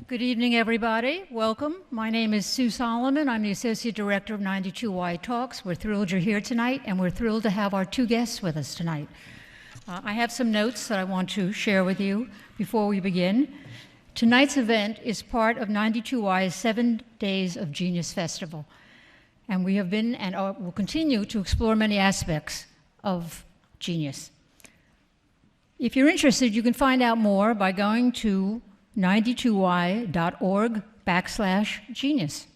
Good evening, everybody. Welcome. My name is Sue Salman. I'm the Associate Director of 92Y Talks. We're thrilled you're here tonight, and we're thrilled to have our two guests with us tonight. I have some notes that I want to share with you before we begin. Tonight's event is part of 92Y's 7 Days of Genius Festival, and we have been and will continue to explore many aspects of genius. If you're interested, you can find out more by going to 92y.org/genius.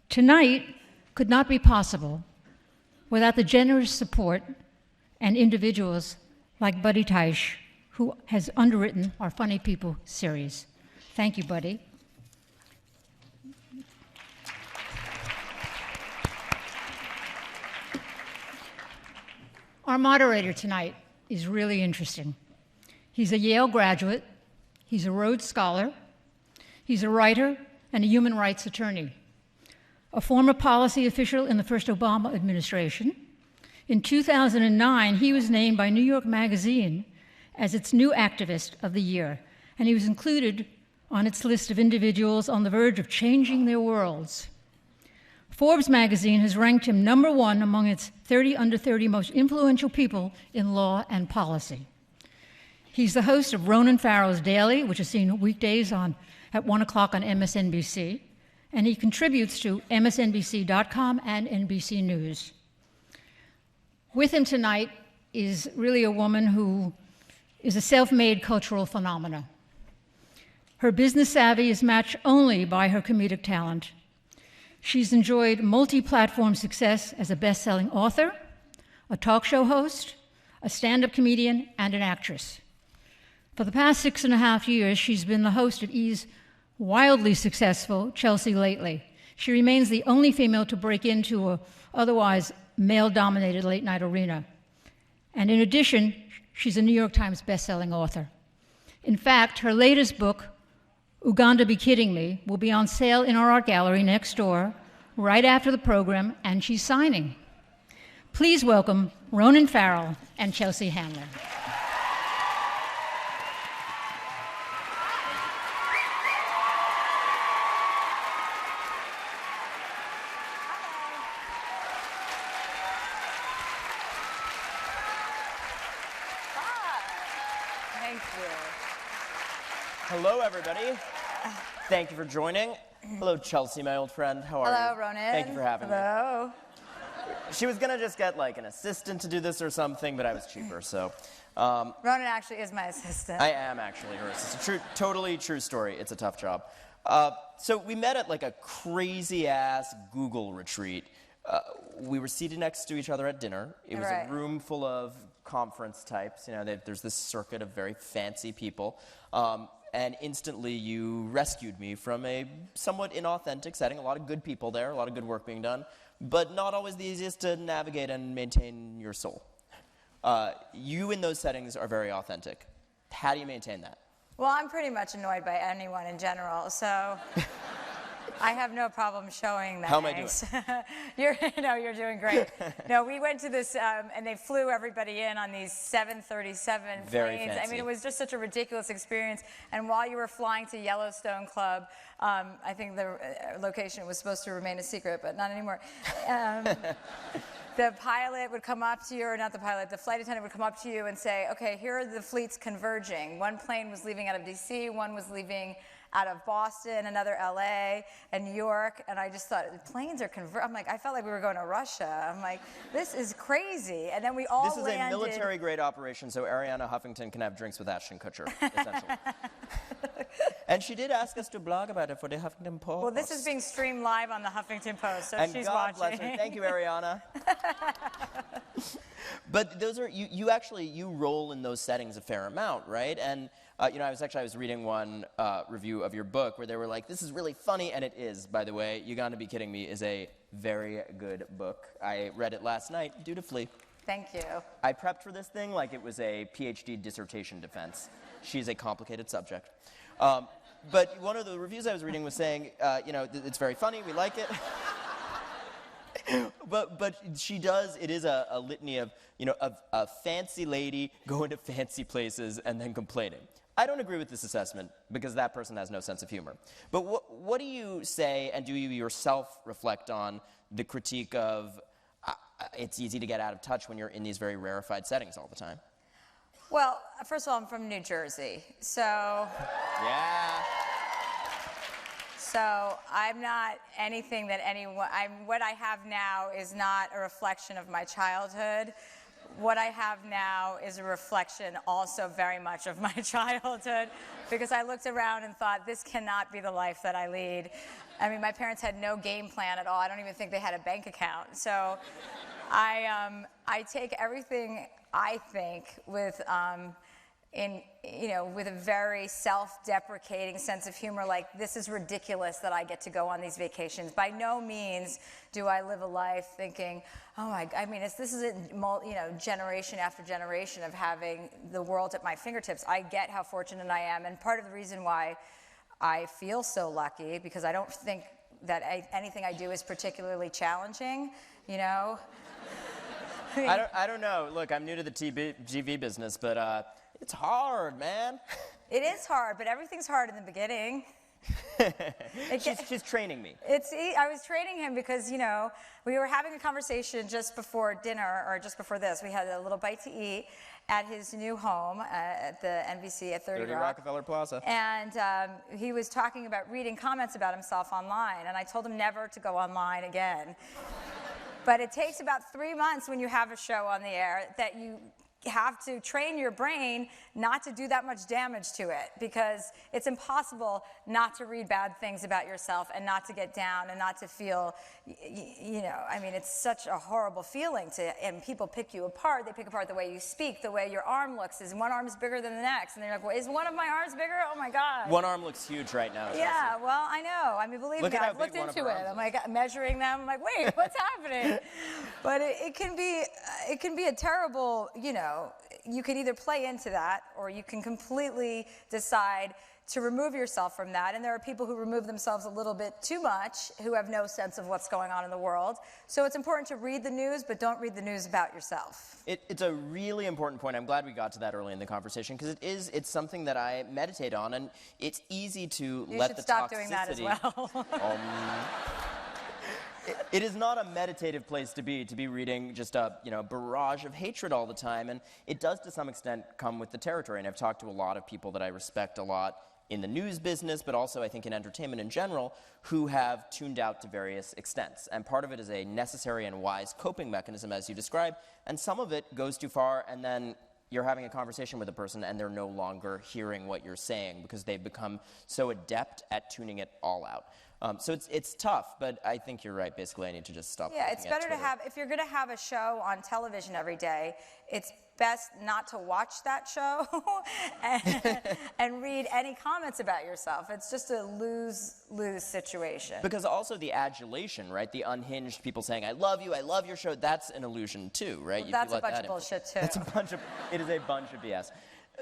Tonight could not be possible without the generous support and individuals like Buddy Teish, who has underwritten our Funny People series. Thank you, Buddy. Our moderator tonight is really interesting. He's a Yale graduate. He's a Rhodes Scholar, he's a writer, and a human rights attorney, a former policy official in the first Obama administration. In 2009, he was named by New York Magazine as its new activist of the year, and he was included on its list of individuals on the verge of changing their worlds. Forbes magazine has ranked him #1 among its 30 under 30 most influential people in law and policy. He's the host of Ronan Farrow's Daily, which is seen weekdays at 1 o'clock on MSNBC, and he contributes to MSNBC.com and NBC News. With him tonight is really a woman who is a self-made cultural phenomena. Her business savvy is matched only by her comedic talent. She's enjoyed multi-platform success as a best-selling author, a talk show host, a stand-up comedian, and an actress. For the past 6.5 years, she's been the host of E's wildly successful Chelsea Lately. She remains the only female to break into an otherwise male-dominated late-night arena. And in addition, she's a New York Times bestselling author. In fact, her latest book, Uganda Be Kidding Me, will be on sale in our art gallery next door right after the program, and she's signing. Please welcome Ronan Farrow and Chelsea Handler. Hello, everybody. Thank you for joining. Hello, Chelsea, my old friend. How are you? Hello, Ronan. Thank you for having me. Hello. She was going to just get, like, an assistant to do this or something, but I was cheaper, so. Ronan actually is my assistant. I am actually her assistant. Totally true story. It's a tough job. So we met at, like, a crazy-ass Google retreat. We were seated next to each other at dinner. It was a room full of conference types. You know, there's this circuit of very fancy people. And instantly you rescued me from a somewhat inauthentic setting. A lot of good people there, a lot of good work being done, but not always the easiest to navigate and maintain your soul. You in those settings are very authentic. How do you maintain that? Well, I'm pretty much annoyed by anyone in general, so I have no problem showing that. How am I doing? You're doing great. No, we went to this, and they flew everybody in on these 737 Very planes. fancy. I mean, it was just such a ridiculous experience. And while you were flying to Yellowstone Club, I think the location was supposed to remain a secret, but not anymore. The pilot would come up to you, or not the pilot, the flight attendant would come up to you and say, okay, here are the fleets converging. One plane was leaving out of DC, one was leaving out of Boston, another LA, and New York, and I just thought, the planes are I'm like, I felt like we were going to Russia. I'm like, this is crazy. And then we all landed. This is a military-grade operation, so Ariana Huffington can have drinks with Ashton Kutcher, essentially. And she did ask us to blog about it for the Huffington Post. Well, this is being streamed live on the Huffington Post, so and she's God watching. Bless her. Thank you, Ariana. But those are, you roll in those settings a fair amount, right? And I was reading one review of your book where they were like, this is really funny, and it is, by the way. Uganda Be Kidding Me is a very good book. I read it last night, dutifully. Thank you. I prepped for this thing like it was a PhD dissertation defense. She's a complicated subject. But one of the reviews I was reading was saying, it's very funny, we like it. But she does, it is a litany of, a fancy lady going to fancy places and then complaining. I don't agree with this assessment because that person has no sense of humor. But what do you say, and do you yourself reflect on the critique of it's easy to get out of touch when you're in these very rarefied settings all the time? Well, first of all, I'm from New Jersey, so... Yeah. So I'm not anything that anyone... what I have now is not a reflection of my childhood. What I have now is a reflection also very much of my childhood, because I looked around and thought, this cannot be the life that I lead. I mean, my parents had no game plan at all. I don't even think they had a bank account. So I take everything I think with with a very self-deprecating sense of humor, like, this is ridiculous that I get to go on these vacations. By no means do I live a life thinking, this is generation after generation of having the world at my fingertips. I get how fortunate I am, and part of the reason why I feel so lucky, because I don't think that anything I do is particularly challenging, I don't know. Look, I'm new to the TV business, but it's hard, man. It is hard, but everything's hard in the beginning. She's training me. I was training him because, we were having a conversation just before dinner, or just before this. We had a little bite to eat at his new home at the NBC at 30 Rock. Rockefeller Plaza. And he was talking about reading comments about himself online, and I told him never to go online again. But it takes about 3 months when you have a show on the air that you have to train your brain not to do that much damage to it, because it's impossible not to read bad things about yourself and not to get down and not to feel, it's such a horrible feeling and people pick you apart. They pick apart the way you speak, the way your arm looks. Is one arm is bigger than the next? And they're like, well, is one of my arms bigger? Oh my God. One arm looks huge right now. Yeah, well, I know. I mean, believe me, I've looked into it. I'm like measuring them. I'm like, wait, what's happening? But it can be a terrible, you can either play into that, or you can completely decide to remove yourself from that. And there are people who remove themselves a little bit too much, who have no sense of what's going on in the world. So it's important to read the news, but don't read the news about yourself. It's a really important point. I'm glad we got to that early in the conversation, because it's something that I meditate on, and it's easy to let the toxicity... You should stop doing that as well. It is not a meditative place to be reading just a barrage of hatred all the time, and it does to some extent come with the territory. And I've talked to a lot of people that I respect a lot in the news business, but also I think in entertainment in general, who have tuned out to various extents. And part of it is a necessary and wise coping mechanism, as you describe, and some of it goes too far, and then you're having a conversation with a person and they're no longer hearing what you're saying because they've become so adept at tuning it all out. So it's tough, but I think you're right. Basically, I need to just stop. Yeah, it's better to have, if you're going to have a show on television every day, it's best not to watch that show and read any comments about yourself. It's just a lose-lose situation. Because also the adulation, right? The unhinged people saying, I love you, I love your show, that's an illusion too, right? Well, that's a bunch of bullshit too. It is a bunch of BS.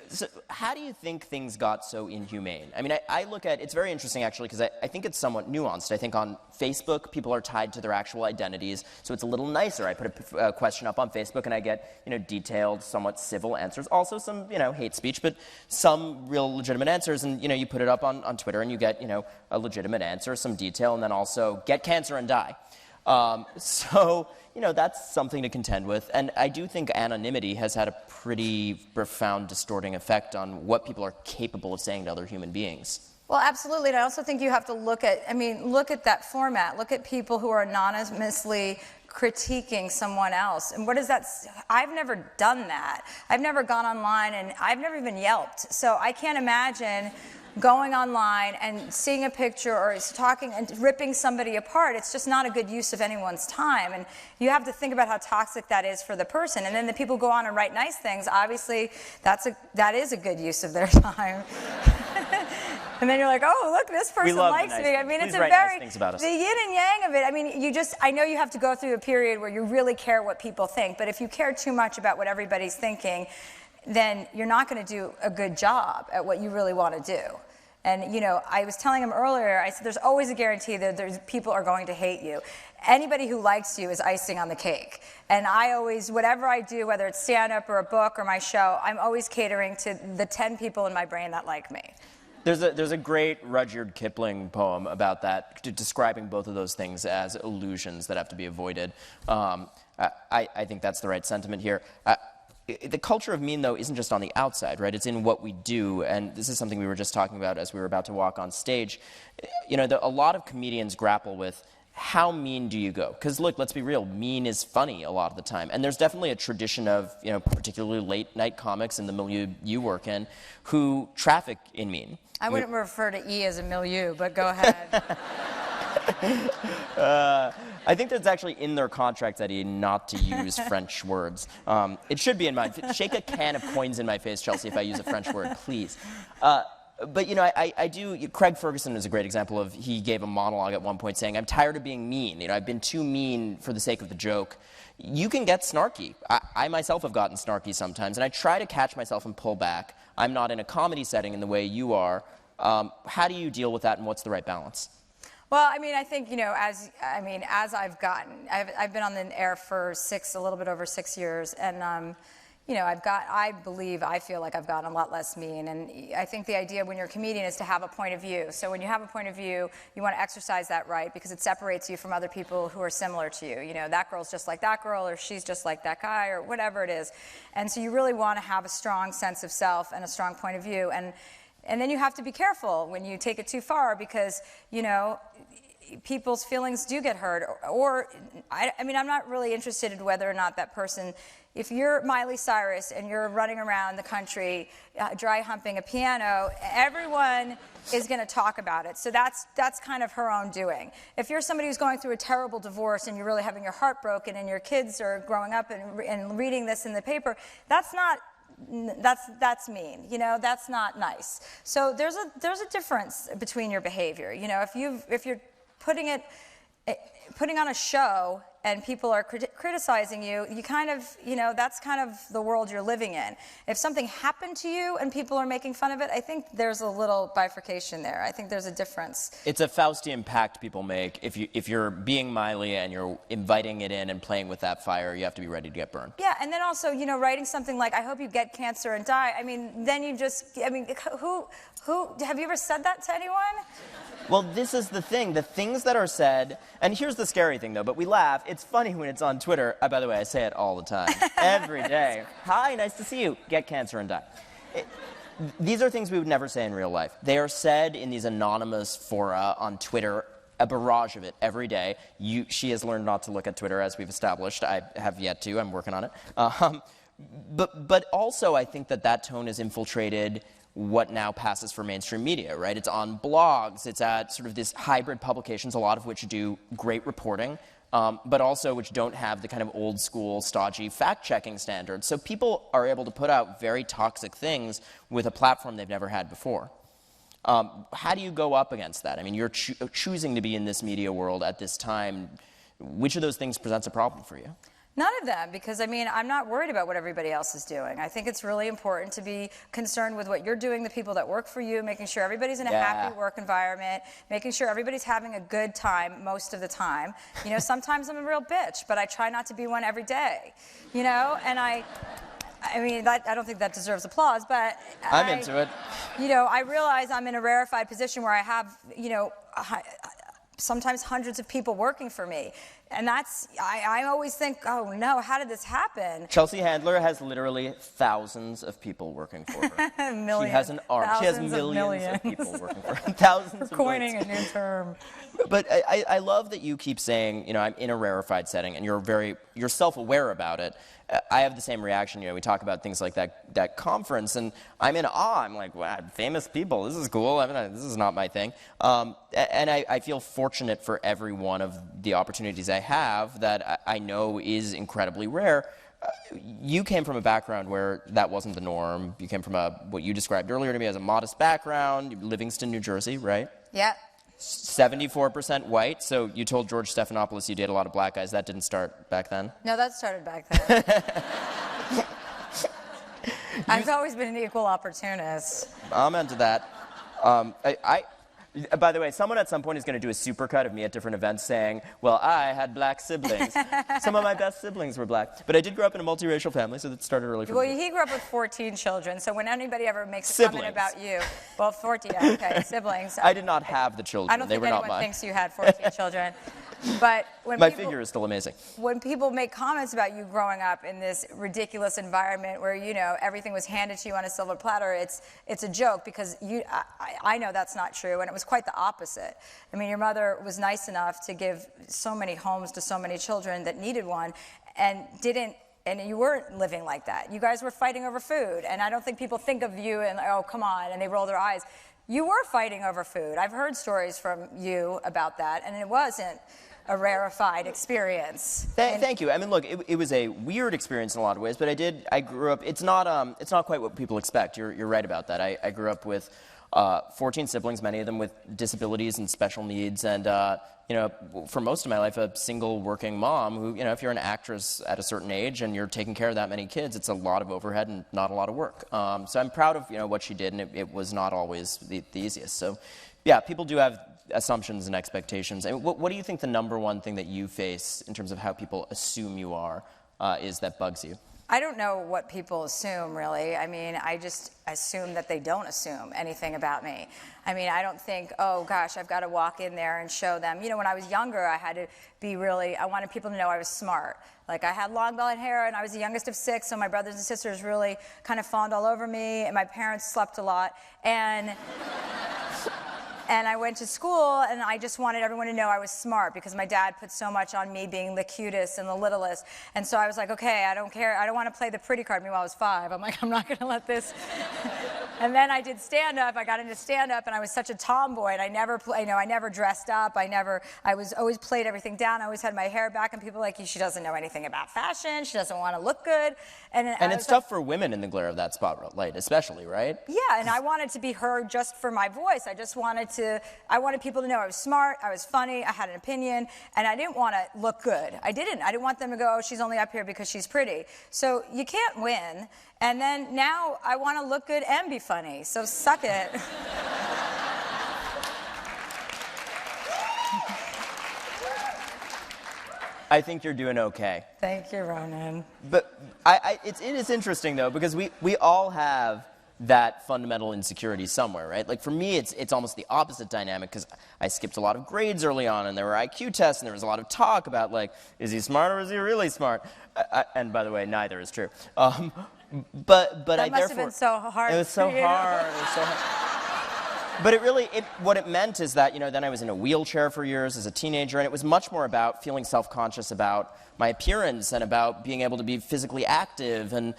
So how do you think things got so inhumane? I mean, I look at, it's very interesting actually, because I think it's somewhat nuanced. I think on Facebook, people are tied to their actual identities, so it's a little nicer. I put a question up on Facebook and I get, detailed, somewhat civil answers. Also some, hate speech, but some real legitimate answers. And, you put it up on Twitter and you get, a legitimate answer, some detail, and then also get cancer and die. So, that's something to contend with. And I do think anonymity has had a pretty profound distorting effect on what people are capable of saying to other human beings. Well, absolutely. And I also think you have to look at that format. Look at people who are anonymously critiquing someone else. And what is that? I've never done that. I've never gone online, and I've never even Yelped. So I can't imagine going online and seeing a picture or talking and ripping somebody apart. It's just not a good use of anyone's time. And you have to think about how toxic that is for the person. And then the people go on and write nice things. Obviously, that is a good use of their time. And then you're like, oh, look, this person likes me. I mean, it's a very, the yin and yang of it. I mean, I know you have to go through a period where you really care what people think. But if you care too much about what everybody's thinking, then you're not going to do a good job at what you really want to do. And, you know, I was telling him earlier, I said, there's always a guarantee that there's people are going to hate you. Anybody who likes you is icing on the cake. And I always, whatever I do, whether it's stand-up or a book or my show, I'm always catering to the 10 people in my brain that like me. There's a great Rudyard Kipling poem about that, describing both of those things as illusions that have to be avoided. I think that's the right sentiment here. The culture of mean, though, isn't just on the outside, right? It's in what we do, and this is something we were just talking about as we were about to walk on stage. You know, a lot of comedians grapple with how mean do you go? Because look, let's be real, mean is funny a lot of the time. And there's definitely a tradition of, you know, particularly late night comics in the milieu you work in who traffic in mean. I wouldn't refer to E as a milieu, but go ahead. I think that's actually in their contract, Eddie, not to use French words. It should be in mine. Shake a can of coins in my face, Chelsea, if I use a French word, please. But, you know, I do, Craig Ferguson is a great example of, he gave a monologue at one point saying, I'm tired of being mean. You know, I've been too mean for the sake of the joke. You can get snarky. I myself have gotten snarky sometimes, and I try to catch myself and pull back. I'm not in a comedy setting in the way you are. How do you deal with that, and what's the right balance? Well, I mean, I think, you know, as I've gotten, I've been on the air for a little bit over 6 years, and, you know, I feel like I've gotten a lot less mean, and I think the idea when you're a comedian is to have a point of view. So when you have a point of view, you want to exercise that right, because it separates you from other people who are similar to you. You know, that girl's just like that girl, or she's just like that guy, or whatever it is. And so you really want to have a strong sense of self and a strong point of view. And then you have to be careful when you take it too far, because, you know, people's feelings do get hurt. Or I mean, I'm not really interested in whether or not that person, if you're Miley Cyrus and you're running around the country dry humping a piano, everyone is going to talk about it. So that's kind of her own doing. If you're somebody who's going through a terrible divorce and you're really having your heart broken and your kids are growing up and reading this in the paper, that's mean, you know, that's not nice. So there's a difference between your behavior. You know, if you're putting on a show and people are criticizing you, you kind of, you know, that's kind of the world you're living in. If something happened to you and people are making fun of it, I think there's a little bifurcation there. I think there's a difference. It's a Faustian pact people make. If you're being Miley and you're inviting it in and playing with that fire, you have to be ready to get burned. Yeah, and then also, you know, writing something like, I hope you get cancer and die, I mean, then you just, I mean, who, have you ever said that to anyone? Well, this is the thing. The things that are said, and here's the scary thing, though, but we laugh. It's funny when it's on Twitter. By the way, I say it all the time, every day. Hi, nice to see you. Get cancer and die. These are things we would never say in real life. They are said in these anonymous fora on Twitter, a barrage of it every day. She has learned not to look at Twitter, as we've established. I have yet to. I'm working on it. But also, I think that tone has infiltrated what now passes for mainstream media, right? It's on blogs, it's at sort of these hybrid publications, a lot of which do great reporting, but also which don't have the kind of old school, stodgy fact-checking standards. So people are able to put out very toxic things with a platform they've never had before. How do you go up against that? I mean, you're choosing to be in this media world at this time. Which of those things presents a problem for you? None of them, because I mean, I'm not worried about what everybody else is doing. I think it's really important to be concerned with what you're doing, the people that work for you, making sure everybody's in a happy work environment, making sure everybody's having a good time most of the time. You know, sometimes I'm a real bitch, but I try not to be one every day. You know, and I mean, I don't think that deserves applause, but I'm into it. You know, I realize I'm in a rarefied position where I have, you know, sometimes hundreds of people working for me. And that's, I always think, oh no, how did this happen? Chelsea Handler has literally thousands of people working for her. Millions. She has an arm. She has millions of people working for her. Thousands of coining a new term. But I love that you keep saying, you know, I'm in a rarefied setting, and you're self-aware about it. I have the same reaction. You know, we talk about things like that conference, and I'm in awe. I'm like, wow, famous people. This is cool. I mean, this is not my thing. And I feel fortunate for every one of the opportunities I have that I know is incredibly rare. You came from a background where that wasn't the norm. You came from what you described earlier to me as a modest background, Livingston, New Jersey, right? Yeah. 74% white, so you told George Stephanopoulos you date a lot of black guys. That didn't start back then? No, that started back then. I've always been an equal opportunist. I'm into that. By the way, someone at some point is going to do a supercut of me at different events saying, well, I had black siblings. Some of my best siblings were black. But I did grow up in a multiracial family, so that started early for me. Well, he grew up with 14 children, so when anybody ever makes a comment about you, well, 14, yeah, okay, siblings. I did not have the children. I don't they think were not anyone mine. thinks you had 14 children. But when My people, figure is still amazing. When people make comments about you growing up in this ridiculous environment where, you know, everything was handed to you on a silver platter, it's a joke because I know that's not true, and it was quite the opposite. I mean, your mother was nice enough to give so many homes to so many children that needed one and you weren't living like that. You guys were fighting over food, and I don't think people think of you and, oh, come on, and they roll their eyes. You were fighting over food. I've heard stories from you about that, and it wasn't a rarefied experience. Thank you. I mean, look, it was a weird experience in a lot of ways, but I grew up, it's not quite what people expect. You're right about that. I grew up with 14 siblings, many of them with disabilities and special needs, and you know, for most of my life, a single working mom who, you know, if you're an actress at a certain age and you're taking care of that many kids, it's a lot of overhead and not a lot of work. So I'm proud of, you know, what she did, and it was not always the easiest. So, yeah, people do have assumptions and expectations. And what do you think the number one thing that you face in terms of how people assume you are is that bugs you? I don't know what people assume, really. I mean, I just assume that they don't assume anything about me. I mean, I don't think, oh, gosh, I've got to walk in there and show them. You know, when I was younger, I had to be I wanted people to know I was smart. Like, I had long blonde hair, and I was the youngest of 6, so my brothers and sisters really kind of fawned all over me, and my parents slept a lot. And I went to school, and I just wanted everyone to know I was smart because my dad put so much on me being the cutest and the littlest. And so I was like, okay, I don't care. I don't want to play the pretty card. Meanwhile, I was 5. I'm like, I'm not going to let this. And then I did stand-up. I got into stand-up, and I was such a tomboy, and I never dressed up. I was always played everything down. I always had my hair back, and people were like, she doesn't know anything about fashion. She doesn't want to look good. And it's tough for women in the glare of that spotlight, especially, right? Yeah, and I wanted to be heard just for my voice. I wanted people to know I was smart, I was funny, I had an opinion, and I didn't want to look good. I didn't want them to go, oh, she's only up here because she's pretty. So you can't win. And then now I want to look good and be funny. So suck it. I think you're doing okay. Thank you, Ronan. But it is interesting, though, because we all have that fundamental insecurity somewhere, right? Like, for me, it's almost the opposite dynamic, because I skipped a lot of grades early on, and there were IQ tests, and there was a lot of talk about, like, is he smart or is he really smart? And by the way, neither is true. But that must have been so hard. It was so hard. It was so hard. But what it meant is that, you know, then I was in a wheelchair for years as a teenager, and it was much more about feeling self-conscious about my appearance and about being able to be physically active and,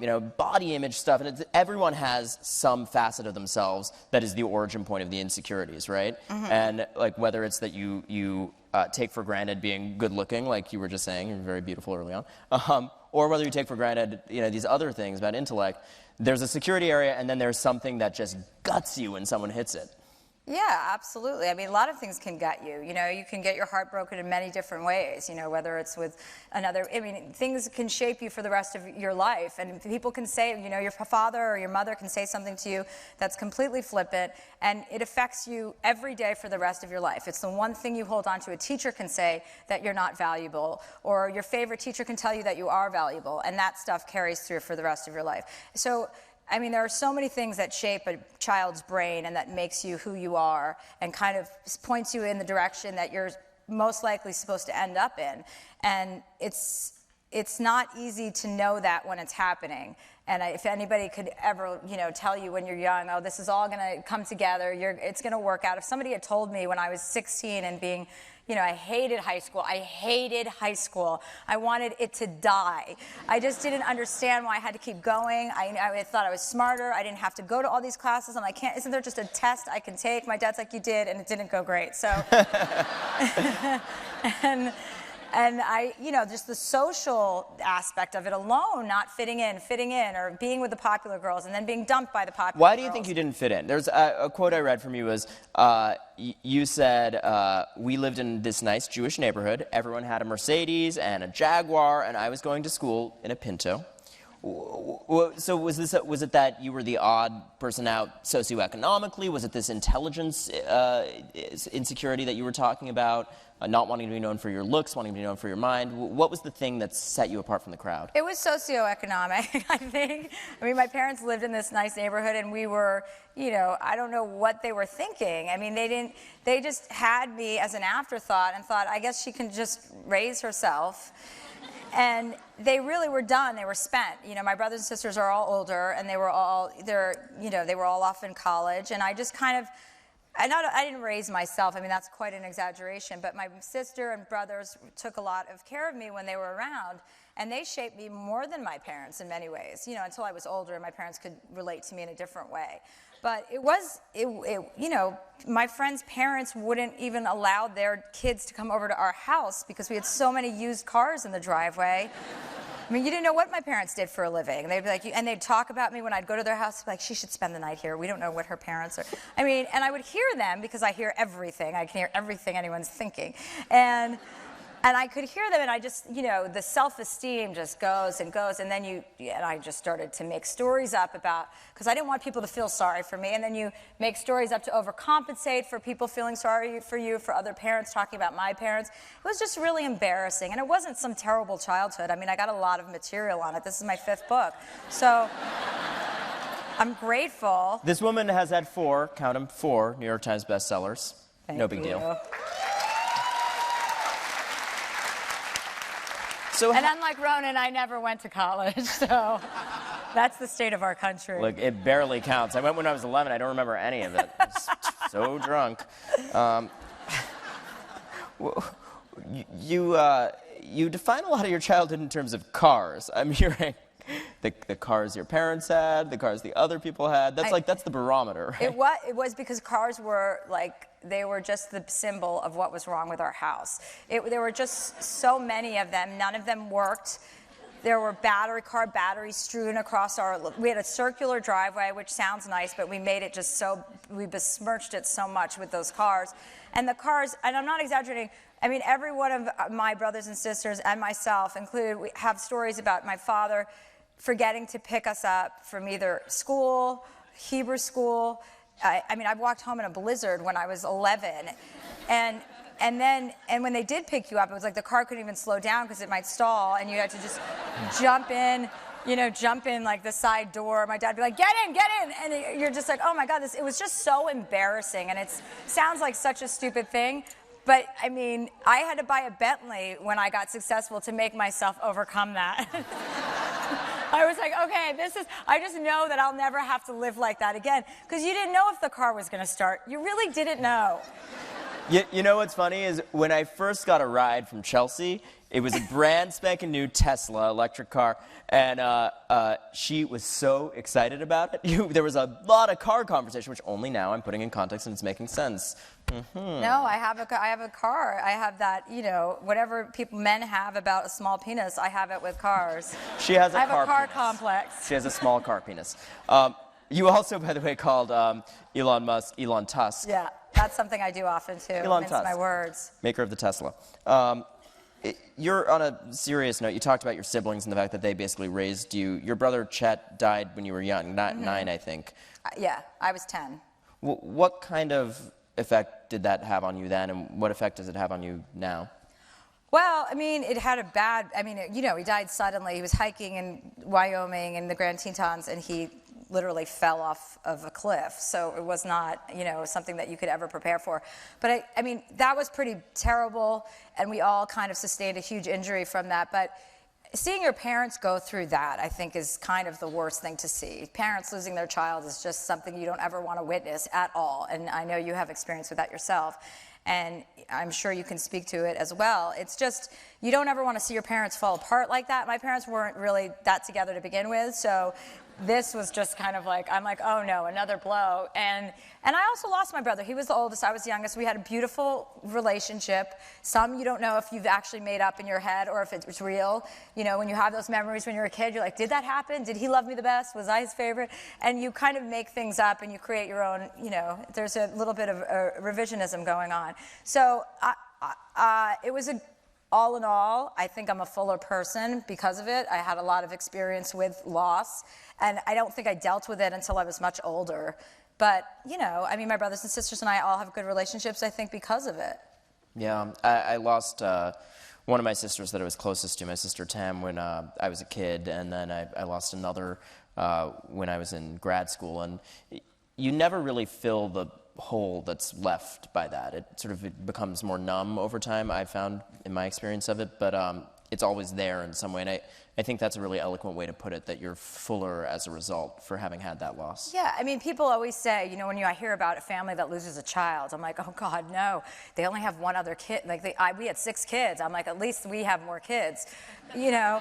you know, body image stuff. And everyone has some facet of themselves that is the origin point of the insecurities, right? Mm-hmm. And, like, whether it's that you take for granted being good-looking, like you were just saying, you're very beautiful early on, or whether you take for granted, you know, these other things about intellect. There's a security area, and then there's something that just guts you when someone hits it. Yeah, absolutely. I mean, a lot of things can gut you. You know, you can get your heart broken in many different ways, you know, whether it's with things can shape you for the rest of your life. And people can say, you know, your father or your mother can say something to you that's completely flippant, and it affects you every day for the rest of your life. It's the one thing you hold on to. A teacher can say that you're not valuable, or your favorite teacher can tell you that you are valuable, and that stuff carries through for the rest of your life. So, I mean, there are so many things that shape a child's brain and that makes you who you are and kind of points you in the direction that you're most likely supposed to end up in. And it's not easy to know that when it's happening. And if anybody could ever, you know, tell you when you're young, oh, this is all going to come together, it's going to work out. If somebody had told me when I was 16 and being, you know, I hated high school. I wanted it to die. I just didn't understand why I had to keep going. I thought I was smarter. I didn't have to go to all these classes. I'm like, isn't there just a test I can take? My dad's like, you did, and it didn't go great. So, and I, you know, just the social aspect of it alone, not fitting in, or being with the popular girls and then being dumped by the popular girls. Why do you think you didn't fit in? There's a quote I read from you was, you said, we lived in this nice Jewish neighborhood. Everyone had a Mercedes and a Jaguar, and I was going to school in a Pinto. So was it that you were the odd person out socioeconomically? Was it this intelligence insecurity that you were talking about? Not wanting to be known for your looks, wanting to be known for your mind? What was the thing that set you apart from the crowd? It was socioeconomic, I think. I mean, my parents lived in this nice neighborhood, and we were, you know, I don't know what they were thinking. I mean, they just had me as an afterthought and thought, I guess she can just raise herself. And they really were done. They were spent. You know, my brothers and sisters are all older, and they were all off in college, and I just kind of, I didn't raise myself. I mean, that's quite an exaggeration. But my sister and brothers took a lot of care of me when they were around, and they shaped me more than my parents in many ways. You know, until I was older, and my parents could relate to me in a different way. But you know, my friends' parents wouldn't even allow their kids to come over to our house because we had so many used cars in the driveway. I mean, you didn't know what my parents did for a living. They'd be like, and they'd talk about me when I'd go to their house, like, she should spend the night here. We don't know what her parents are. I mean, and I would hear them because I hear everything. I can hear everything anyone's thinking. And I could hear them, and I just, you know, the self-esteem just goes and goes, and then and I just started to make stories up about, because I didn't want people to feel sorry for me, and then you make stories up to overcompensate for people feeling sorry for you, for other parents talking about my parents. It was just really embarrassing, and it wasn't some terrible childhood. I mean, I got a lot of material on it. This is my 5th book, so I'm grateful. This woman has had 4, count them, 4 New York Times bestsellers. No big deal. And unlike Ronan, I never went to college, so that's the state of our country. Look, it barely counts. I went when I was 11. I don't remember any of it. I was so drunk. You define a lot of your childhood in terms of cars. I'm hearing the cars your parents had, the cars the other people had. That's the barometer, right? It was because cars were they were just the symbol of what was wrong with our house. There were just so many of them. None of them worked. There were batteries strewn across we had a circular driveway, which sounds nice, but we made it we besmirched it so much with those cars. And the cars, and I'm not exaggerating, I mean, every one of my brothers and sisters and myself included, we have stories about my father forgetting to pick us up from either school, Hebrew school. I mean, I walked home in a blizzard when I was 11. And when they did pick you up, it was like the car couldn't even slow down because it might stall, and you had to just jump in like the side door. My dad would be like, get in, and you're just like, oh my God, it was just so embarrassing, and it sounds like such a stupid thing, but I mean, I had to buy a Bentley when I got successful to make myself overcome that. I was like, okay, I just know that I'll never have to live like that again, because you didn't know if the car was going to start. You really didn't know. You know what's funny is when I first got a ride from Chelsea, it was a brand spanking new Tesla electric car, and she was so excited about it. There was a lot of car conversation, which only now I'm putting in context and it's making sense. Mm-hmm. No, I have a car. I have that, whatever men have about a small penis, I have it with cars. I have a car complex. She has a small car penis. You also, by the way, called Elon Musk Elon Tusk. Yeah, that's something I do often too. Elon Tusk, my words. Maker of the Tesla. You're on a serious note. You talked about your siblings and the fact that they basically raised you. Your brother Chet died when you were young, 9, I think. Yeah, I was 10. What kind of effect did that have on you then, and what effect does it have on you now? Well, I mean, it had he died suddenly. He was hiking in Wyoming in the Grand Tetons, and he literally fell off of a cliff. So it was not, something that you could ever prepare for. But I mean, that was pretty terrible, and we all kind of sustained a huge injury from that. But seeing your parents go through that, I think, is kind of the worst thing to see. Parents losing their child is just something you don't ever want to witness at all. And I know you have experience with that yourself. And I'm sure you can speak to it as well. It's just, you don't ever want to see your parents fall apart like that. My parents weren't really that together to begin with, so this was just kind of like, I'm like, oh no, another blow. And I also lost my brother. He was the oldest, I was the youngest. We had a beautiful relationship. Some you don't know if you've actually made up in your head or if it's real. When you have those memories when you're a kid, you're like, did that happen? Did he love me the best? Was I his favorite? And you kind of make things up and you create your own, there's a little bit of revisionism going on. So it was all in all, I think I'm a fuller person because of it. I had a lot of experience with loss, and I don't think I dealt with it until I was much older. But, you know, I mean, my brothers and sisters and I all have good relationships, I think, because of it. Yeah, I lost one of my sisters that I was closest to, my sister Tam, when I was a kid, and then I lost another when I was in grad school. And you never really fill the hole that's left by that. It becomes more numb over time, I've found in my experience of it, but it's always there in some way. And I think that's a really eloquent way to put it, that you're fuller as a result for having had that loss. Yeah, I mean, people always say, you know, when I hear about a family that loses a child, I'm like, oh God, no, they only have one other kid. Like, we had 6 kids. I'm like, at least we have more kids, you know?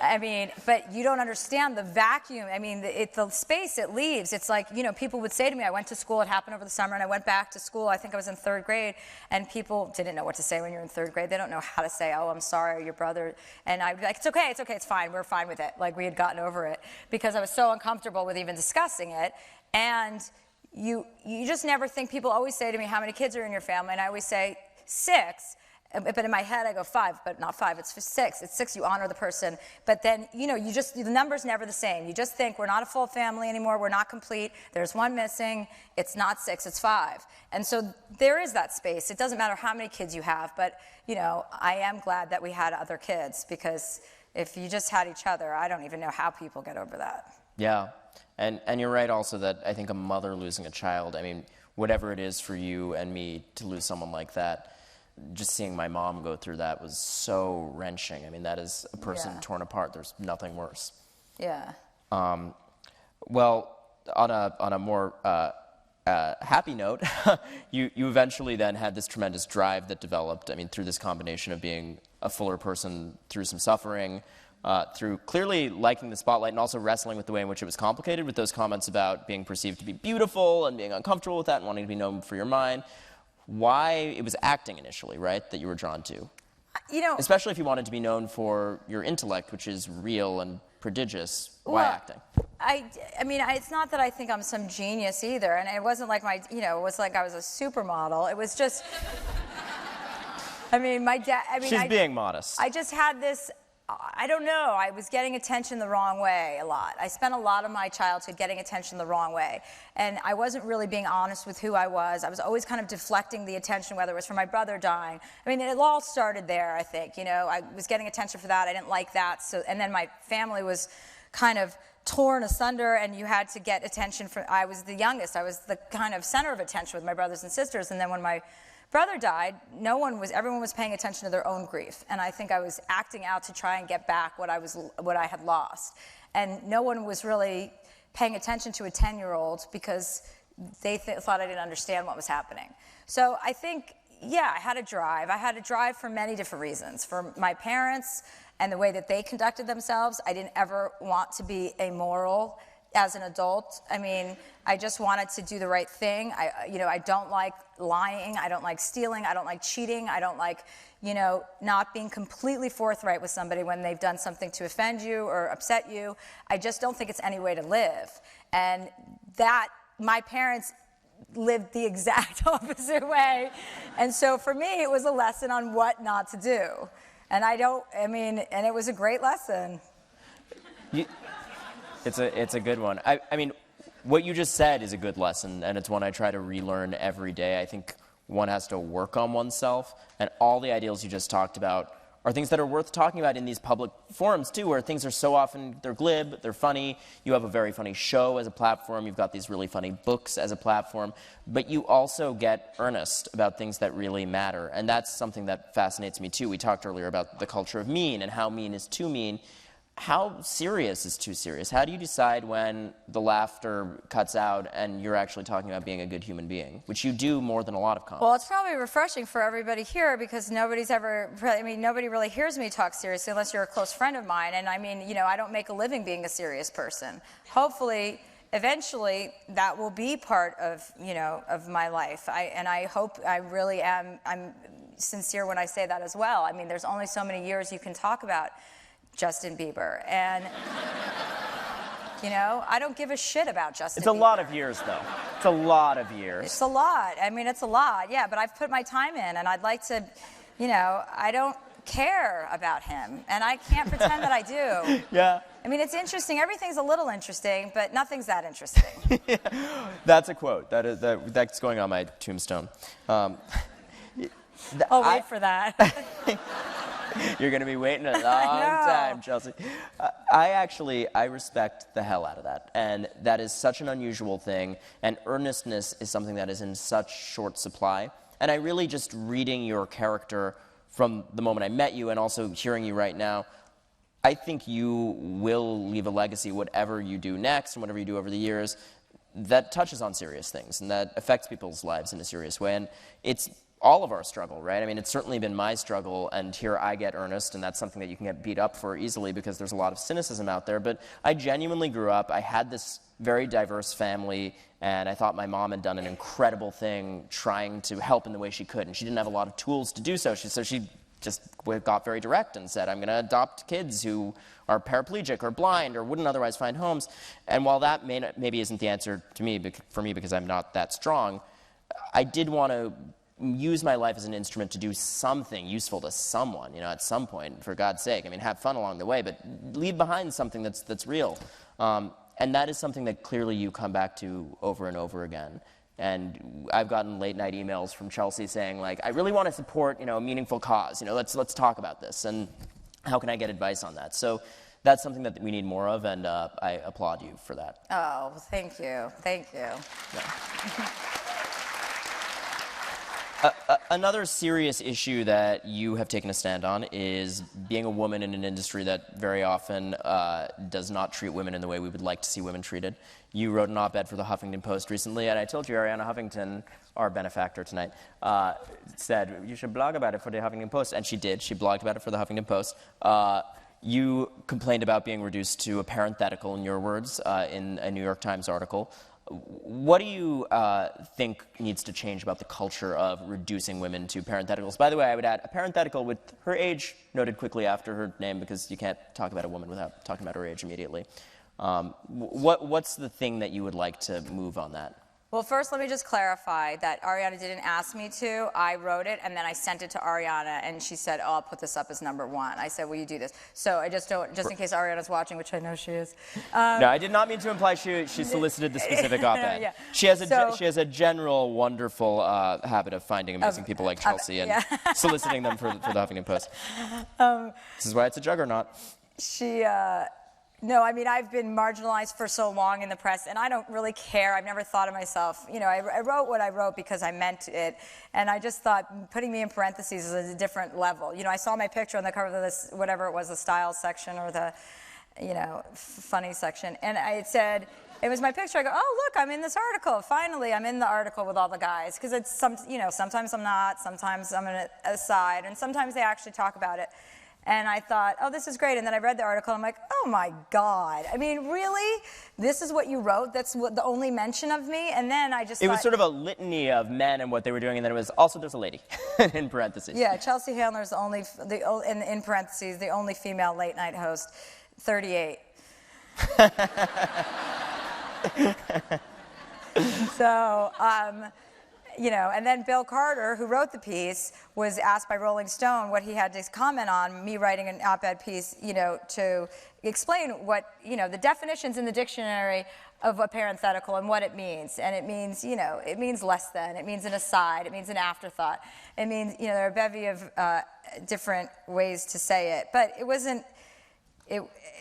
I mean, but you don't understand the vacuum. I mean, the space it leaves. It's like, you know, people would say to me, I went to school, it happened over the summer, and I went back to school, I think I was in 3rd grade, and people didn't know what to say when you're in 3rd grade. They don't know how to say, oh, I'm sorry, your brother. And I'd be like, it's okay, it's fine, we're fine with it. Like, we had gotten over it, because I was so uncomfortable with even discussing it. And you just never think, people always say to me, how many kids are in your family? And I always say, 6. But in my head, I go 5, but not 5, it's 6. It's 6, you honor the person. But then, you know, the number's never the same. You just think, we're not a full family anymore, we're not complete, there's one missing, it's not 6, it's 5. And so there is that space. It doesn't matter how many kids you have, but, you know, I am glad that we had other kids, because if you just had each other, I don't even know how people get over that. Yeah, and you're right also that I think a mother losing a child, I mean, whatever it is for you and me to lose someone like that, just seeing my mom go through that was so wrenching. I mean, that is a person torn apart. There's nothing worse. Yeah. Well, on a more happy note, you eventually then had this tremendous drive that developed, I mean, through this combination of being a fuller person, through some suffering, through clearly liking the spotlight and also wrestling with the way in which it was complicated, with those comments about being perceived to be beautiful and being uncomfortable with that and wanting to be known for your mind. Why it was acting initially, right, that you were drawn to? You know, especially if you wanted to be known for your intellect, which is real and prodigious. Why acting? I mean, it's not that I think I'm some genius either, and it wasn't like it was like I was a supermodel. It was just, I mean, my dad. I mean, she's being modest. I just had this. I don't know, I was getting attention the wrong way a lot. I spent a lot of my childhood getting attention the wrong way. And I wasn't really being honest with who I was. I was always kind of deflecting the attention, whether it was for my brother dying. I mean, it all started there, I think. You know, I was getting attention for that. I didn't like that. So, and then my family was kind of torn asunder, and you had to get attention from, I was the youngest. I was the kind of center of attention with my brothers and sisters. And then when my brother died, everyone was paying attention to their own grief, and I think I was acting out to try and get back what I had lost, and no one was really paying attention to a 10-year-old because they thought I didn't understand what was happening. So I think, yeah, I had a drive. I had a drive for many different reasons. For my parents and the way that they conducted themselves, I didn't ever want to be amoral as an adult. I mean, I just wanted to do the right thing. I don't like lying. I don't like stealing. I don't like cheating. I don't like, not being completely forthright with somebody when they've done something to offend you or upset you. I just don't think it's any way to live. And that, my parents lived the exact opposite way. And so for me, it was a lesson on what not to do. And and it was a great lesson. It's a good one. I mean, what you just said is a good lesson, and it's one I try to relearn every day. I think one has to work on oneself, and all the ideals you just talked about are things that are worth talking about in these public forums, too, where things are so often, they're glib, they're funny. You have a very funny show as a platform. You've got these really funny books as a platform. But you also get earnest about things that really matter, and that's something that fascinates me, too. We talked earlier about the culture of mean and how mean is too mean. How serious is too serious? How do you decide when the laughter cuts out and you're actually talking about being a good human being, which you do more than a lot of comics? Well, it's probably refreshing for everybody here because nobody really hears me talk seriously unless you're a close friend of mine. And I don't make a living being a serious person. Hopefully, eventually, that will be part of my life. I hope I really am. I'm sincere when I say that as well. I mean, there's only so many years you can talk about Justin Bieber, and I don't give a shit about Justin Bieber. It's a lot of years, though. It's a lot of years. It's a lot. I mean, it's a lot, yeah, but I've put my time in, and I'd like to, I don't care about him, and I can't pretend that I do. Yeah. I mean, it's interesting. Everything's a little interesting, but nothing's that interesting. That's a quote. That's going on my tombstone. Wait for that. You're going to be waiting a long time, Chelsea. I respect the hell out of that. And that is such an unusual thing. And earnestness is something that is in such short supply. And I really just reading your character from the moment I met you and also hearing you right now, I think you will leave a legacy, whatever you do next and whatever you do over the years, that touches on serious things and that affects people's lives in a serious way. And it's all of our struggle, right? I mean, it's certainly been my struggle, and here I get earnest, and that's something that you can get beat up for easily because there's a lot of cynicism out there. But I genuinely grew up, I had this very diverse family, and I thought my mom had done an incredible thing trying to help in the way she could, and she didn't have a lot of tools to do so. So she just got very direct and said, I'm going to adopt kids who are paraplegic or blind or wouldn't otherwise find homes. And while that maybe isn't the answer to me, for me because I'm not that strong, I did want to use my life as an instrument to do something useful to someone, at some point, for God's sake. I mean, have fun along the way, but leave behind something that's real. And that is something that clearly you come back to over and over again. And I've gotten late night emails from Chelsea saying, like, I really want to support, a meaningful cause. Let's talk about this. And how can I get advice on that? So that's something that we need more of, and I applaud you for that. Oh, thank you. Thank you. Yeah. Another serious issue that you have taken a stand on is being a woman in an industry that very often does not treat women in the way we would like to see women treated. You wrote an op-ed for the Huffington Post recently, and I told you Ariana Huffington, our benefactor tonight, said you should blog about it for the Huffington Post, and she did. She blogged about it for the Huffington Post. You complained about being reduced to a parenthetical, in your words, in a New York Times article. What do you think needs to change about the culture of reducing women to parentheticals? By the way, I would add a parenthetical with her age noted quickly after her name, because you can't talk about a woman without talking about her age immediately. What's the thing that you would like to move on that? Well, first, let me just clarify that Ariana didn't ask me to. I wrote it, and then I sent it to Ariana, and she said, oh, I'll put this up as #1. I said, will you do this? So I just don't, just in case Ariana's watching, which I know she is. No, I did not mean to imply she solicited the specific op-ed. Yeah. She has a general wonderful habit of finding amazing people like Chelsea and soliciting them for the Huffington Post. This is why it's a juggernaut. No, I mean, I've been marginalized for so long in the press, and I don't really care. I've never thought of myself, I wrote what I wrote because I meant it, and I just thought putting me in parentheses is a different level. I saw my picture on the cover of this, whatever it was, the style section or the, funny section, and it said, it was my picture. I go, oh, look, I'm in this article. Finally, I'm in the article with all the guys, because it's sometimes I'm not, sometimes I'm in a side, and sometimes they actually talk about it. And I thought, oh, this is great. And then I read the article, and I'm like, oh, my God. I mean, really? This is what you wrote? That's the only mention of me? And then I just It was sort of a litany of men and what they were doing, and then it was also there's a lady, in parentheses. Yeah, Chelsea Handler's the only, in parentheses, the only female late-night host, 38. So, and then Bill Carter, who wrote the piece, was asked by Rolling Stone what he had to comment on me writing an op-ed piece, to explain what, the definitions in the dictionary of a parenthetical and what it means. And it means, it means less than, it means an aside, it means an afterthought. It means, there are a bevy of different ways to say it. But it wasn't,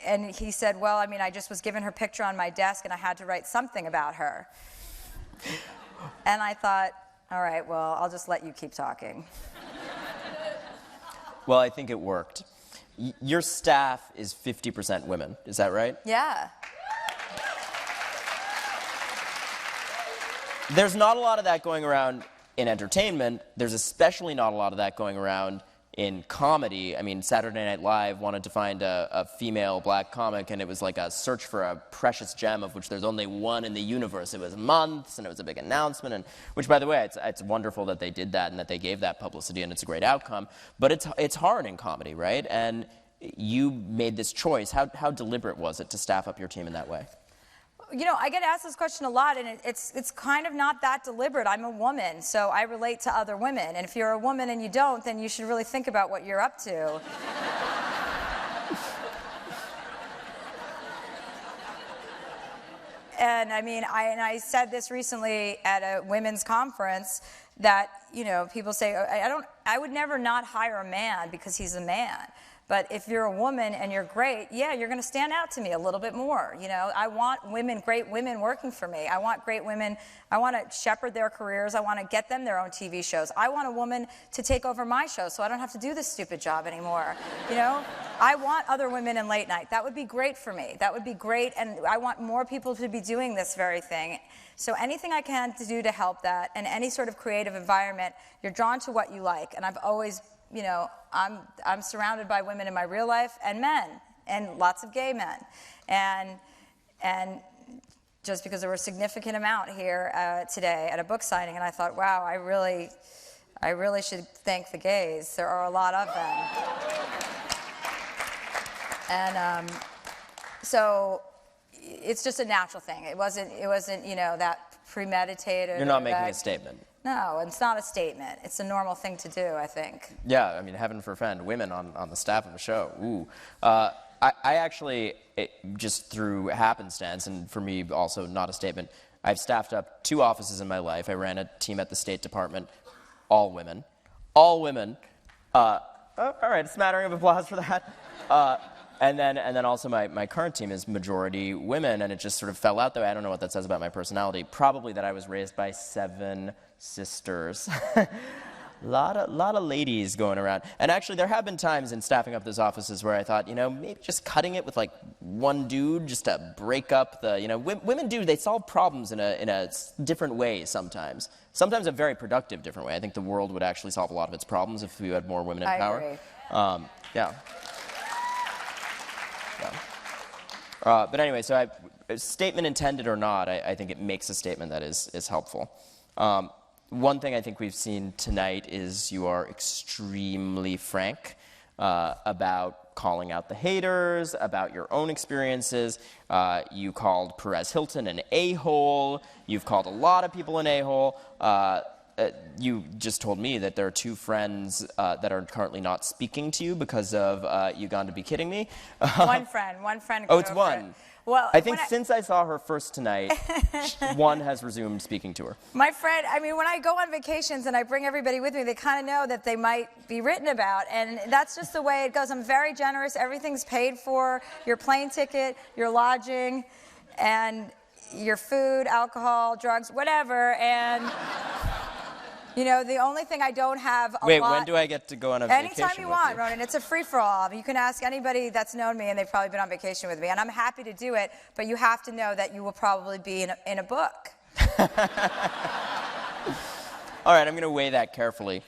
and he said, well, I mean, I just was given her picture on my desk and I had to write something about her. And I thought, all right, well, I'll just let you keep talking. Well, I think it worked. Your staff is 50% women, is that right? Yeah. There's not a lot of that going around in entertainment. There's especially not a lot of that going around in comedy. I mean, Saturday Night Live wanted to find a female black comic, and it was like a search for a precious gem of which there's only one in the universe. It was months, and it was a big announcement, and which, by the way, it's wonderful that they did that and that they gave that publicity, and it's a great outcome. But it's hard in comedy, right? And you made this choice. How deliberate was it to staff up your team in that way? You know, I get asked this question a lot, and it's kind of not that deliberate. I'm a woman, so I relate to other women. And if you're a woman and you don't, then you should really think about what you're up to. And I mean, I said this recently at a women's conference that, you know, people say, I would never not hire a man because he's a man. But if you're a woman and you're great, yeah, you're going to stand out to me a little bit more. You know, I want women, great women working for me. I want great women. I want to shepherd their careers. I want to get them their own TV shows. I want a woman to take over my show so I don't have to do this stupid job anymore. You know, I want other women in late night. That would be great for me. That would be great. And I want more people to be doing this very thing. So anything I can to do to help that, and any sort of creative environment, you're drawn to what you like. And I've always, you know, I'm surrounded by women in my real life and men, and lots of gay men. And just because there were a significant amount here today at a book signing, and I thought, wow, I really should thank the gays. There are a lot of them. And so it's just a natural thing. It wasn't, you know, that premeditated. You're not making a statement. No, it's not a statement. It's a normal thing to do, I think. Yeah, I mean, heaven forfend, women on the staff of a show. Ooh. I actually, just through happenstance, and for me also not a statement, I've staffed up 2 offices in my life. I ran a team at the State Department, all women. All women. All right, a smattering of applause for that. And then also my current team is majority women, and it just sort of fell out that way. I don't know what that says about my personality. Probably that I was raised by 7 sisters. lot of ladies going around. And actually, there have been times in staffing up those offices where I thought, you know, maybe just cutting it with like one dude just to break up the, you know, women they solve problems in a different way sometimes. Sometimes a very productive different way. I think the world would actually solve a lot of its problems if we had more women in power. I agree. Yeah. But anyway, so statement intended or not, I think it makes a statement that is helpful. One thing I think we've seen tonight is you are extremely frank about calling out the haters, about your own experiences. You called Perez Hilton an a-hole. You've called a lot of people an a-hole. You just told me that there are 2 friends that are currently not speaking to you because of Uganda Be Kidding Me. One friend. Oh, it's one. Well, I think since I saw her first tonight, one has resumed speaking to her. My friend, I mean, when I go on vacations and I bring everybody with me, they kind of know that they might be written about, and that's just the way it goes. I'm very generous. Everything's paid for, your plane ticket, your lodging, and your food, alcohol, drugs, whatever, and... You know, the only thing I don't have a lot... Wait, when do I get to go on a vacation Anytime you want, Ronan. It's a free-for-all. You can ask anybody that's known me, and they've probably been on vacation with me. And I'm happy to do it, but you have to know that you will probably be in a book. All right, I'm going to weigh that carefully.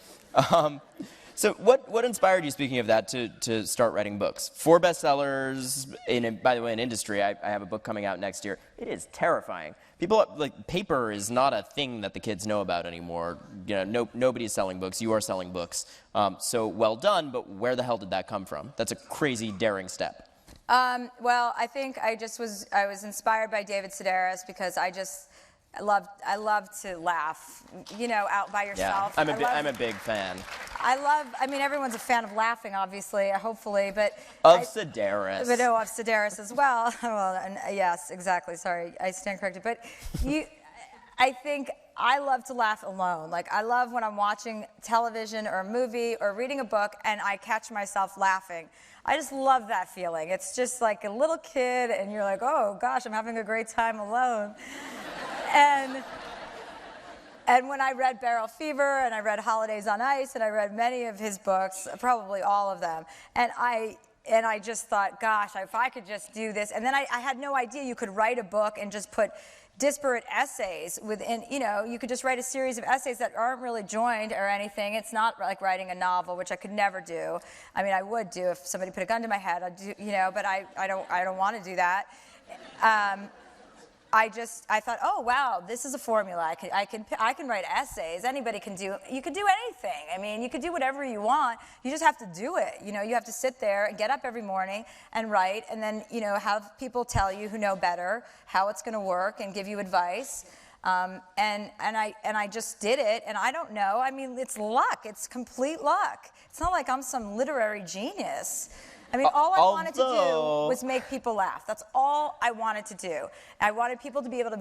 So what inspired you, speaking of that, to start writing books? 4 bestsellers, by the way, in industry. I have a book coming out next year. It is terrifying. People, like, paper is not a thing that the kids know about anymore. You know, nobody's selling books. You are selling books. So well done, but where the hell did that come from? That's a crazy, daring step. Well, I think I was inspired by David Sedaris because I love to laugh, you know, out by yourself. Yeah, I'm a big fan. I mean, everyone's a fan of laughing, obviously, hopefully, but... Of Sedaris. But no, of Sedaris as well. Well, and, yes, exactly, sorry, I stand corrected. But I think I love to laugh alone. Like, I love when I'm watching television or a movie or reading a book and I catch myself laughing. I just love that feeling. It's just like a little kid and you're like, oh, gosh, I'm having a great time alone. And when I read Barrel Fever, and I read Holidays on Ice, and I read many of his books, probably all of them, and I just thought, gosh, if I could just do this. And then I had no idea you could write a book and just put disparate essays within, you know, you could just write a series of essays that aren't really joined or anything. It's not like writing a novel, which I could never do. I mean, I would do if somebody put a gun to my head, I'd do, you know, but I don't want to do that. I thought, oh wow, this is a formula. I can write essays. Anybody can do. You can do anything. I mean, you could do whatever you want. You just have to do it. You know, you have to sit there and get up every morning and write, and then have people tell you who know better how it's going to work and give you advice. And I just did it, and I don't know. I mean, it's luck. It's complete luck. It's not like I'm some literary genius. I mean, all I wanted to do was make people laugh. That's all I wanted to do. I wanted people to be able to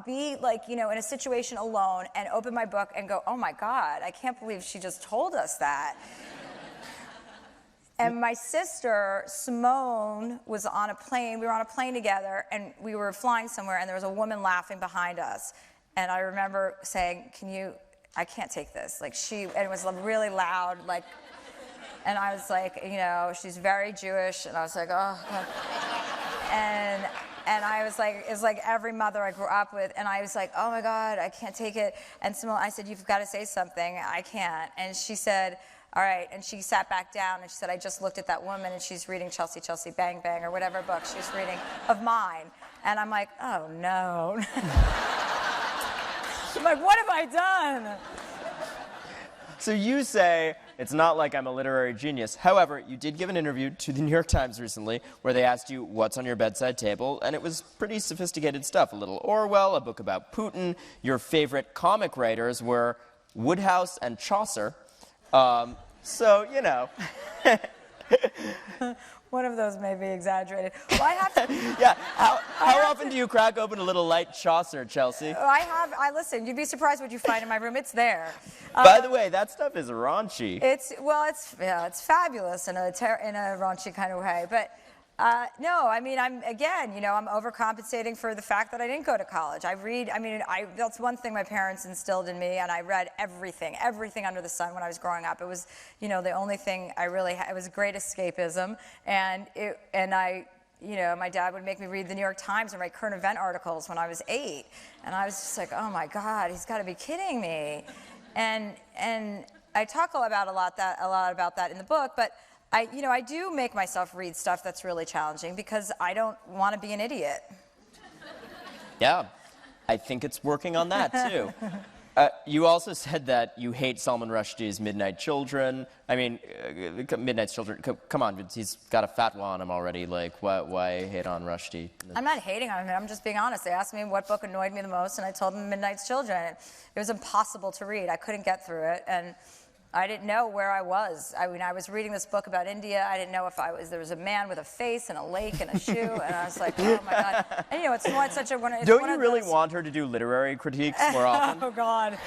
be like, in a situation alone and open my book and go, oh my God, I can't believe she just told us that. And my sister, Simone, was on a plane. We were on a plane together, and we were flying somewhere, and there was a woman laughing behind us. And I remember saying, I can't take this. Like, and it was really loud, like, and I was like, she's very Jewish, and I was like, oh, God. And I was like, it's like every mother I grew up with, and I was like, oh my God, I can't take it. And Simone, I said, you've got to say something. I can't. And she said, all right. And she sat back down, and she said, I just looked at that woman, and she's reading Chelsea, Chelsea, Bang, Bang, or whatever book she's reading of mine. And I'm like, oh no. I'm like, what have I done? So you say, it's not like I'm a literary genius. However, you did give an interview to the New York Times recently where they asked you what's on your bedside table, and it was pretty sophisticated stuff. A little Orwell, a book about Putin. Your favorite comic writers were Woodhouse and Chaucer. So. One of those may be exaggerated. Well, I have to. Yeah. How often do you crack open a little light Chaucer, Chelsea? I listen. You'd be surprised what you find in my room. It's there. By the way, that stuff is raunchy. It's fabulous in a raunchy kind of way. But no, I mean, I'm overcompensating for the fact that I didn't go to college. That's one thing my parents instilled in me, and I read everything under the sun when I was growing up. It was, the only thing I really had. It was great escapism, my dad would make me read the New York Times and write current event articles when I was 8, and I was just like, oh my God, he's got to be kidding me, and I talk a lot about that in the book, but. I do make myself read stuff that's really challenging because I don't want to be an idiot. Yeah, I think it's working on that, too. You also said that you hate Salman Rushdie's Midnight Children. I mean, Midnight Children, come on, he's got a fatwa on him already. Like, why hate on Rushdie? I'm not hating on him. I'm just being honest. They asked me what book annoyed me the most, and I told them Midnight Children. It was impossible to read. I couldn't get through it, and I didn't know where I was. I mean, I was reading this book about India. I didn't know if there was a man with a face and a lake and a shoe, and I was like, oh my God. And it's such a one. Don't you really want her to do literary critiques more often? Oh God.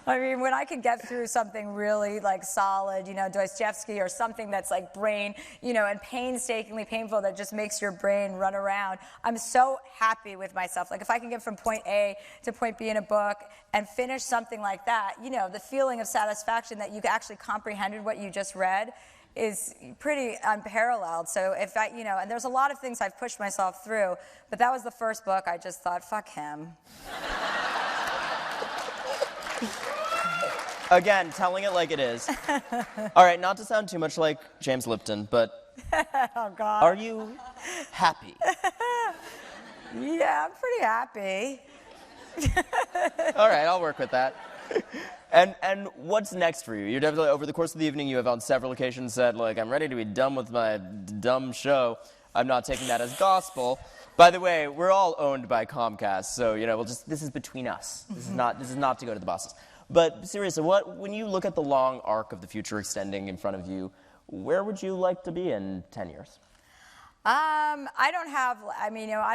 I mean, when I could get through something really solid, Dostoevsky or something that's like brain, and painstakingly painful that just makes your brain run around, I'm so happy with myself. Like if I can get from point A to point B in a book and finish something like that, the feeling of satisfaction that you actually comprehended what you just read is pretty unparalleled. So if and there's a lot of things I've pushed myself through, but that was the first book I just thought, fuck him. Again, telling it like it is. All right, not to sound too much like James Lipton, but oh, God. Are you happy? Yeah, I'm pretty happy. All right, I'll work with that. And what's next for you? You're definitely, over the course of the evening, you have on several occasions said, I'm ready to be done with my dumb show. I'm not taking that as gospel. By the way, we're all owned by Comcast, so, this is between us. This is not to go to the bosses. But seriously, when you look at the long arc of the future extending in front of you, where would you like to be in 10 years? I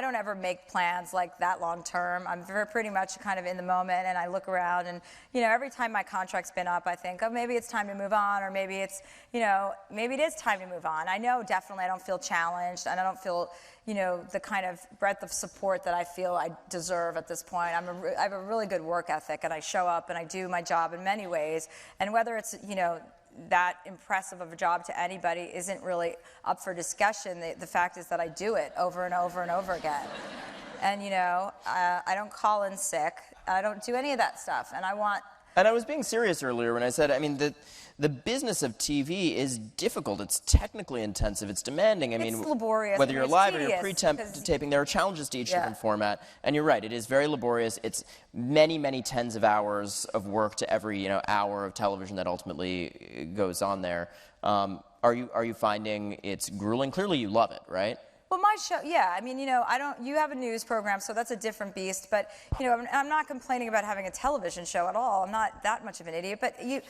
don't ever make plans like that long term. I'm pretty much kind of in the moment, and I look around, and, every time my contract's been up, I think, oh, maybe it's time to move on, or maybe it's, maybe it is time to move on. I know definitely I don't feel challenged, and I don't feel, the kind of breadth of support that I feel I deserve at this point. I have a really good work ethic, and I show up, and I do my job in many ways, and whether it's, that impressive of a job to anybody isn't really up for discussion. The fact is that I do it over and over and over again. And, I don't call in sick. I don't do any of that stuff. And I want And I was being serious earlier when I said, I mean, the business of TV is difficult. It's technically intensive. It's demanding. I mean, laborious. whether you're live or you're tedious, taping, there are challenges to each different format. And you're right, it is very laborious. It's many, many tens of hours of work to every hour of television that ultimately goes on there. Are you finding it's grueling? Clearly, you love it, right? Well, my show, yeah. I mean, you have a news program, so that's a different beast. But, I'm not complaining about having a television show at all. I'm not that much of an idiot. But I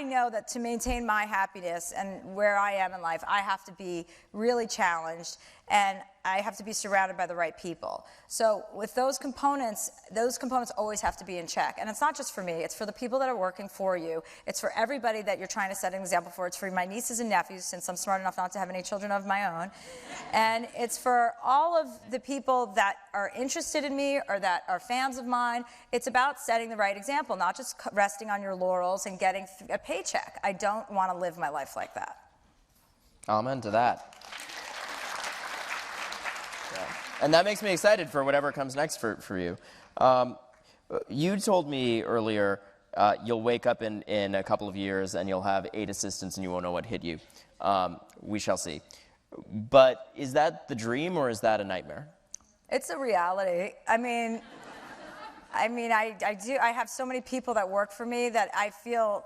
know that to maintain my happiness and where I am in life, I have to be really challenged, and I have to be surrounded by the right people. So with those components always have to be in check. And it's not just for me, it's for the people that are working for you. It's for everybody that you're trying to set an example for. It's for my nieces and nephews, since I'm smart enough not to have any children of my own. And it's for all of the people that are interested in me or that are fans of mine. It's about setting the right example, not just resting on your laurels and getting a paycheck. I don't want to live my life like that. Amen to that. And that makes me excited for whatever comes next for you. You told me earlier you'll wake up in a couple of years and you'll have 8 assistants and you won't know what hit you. We shall see. But is that the dream or is that a nightmare? It's a reality. I mean, I have so many people that work for me that I feel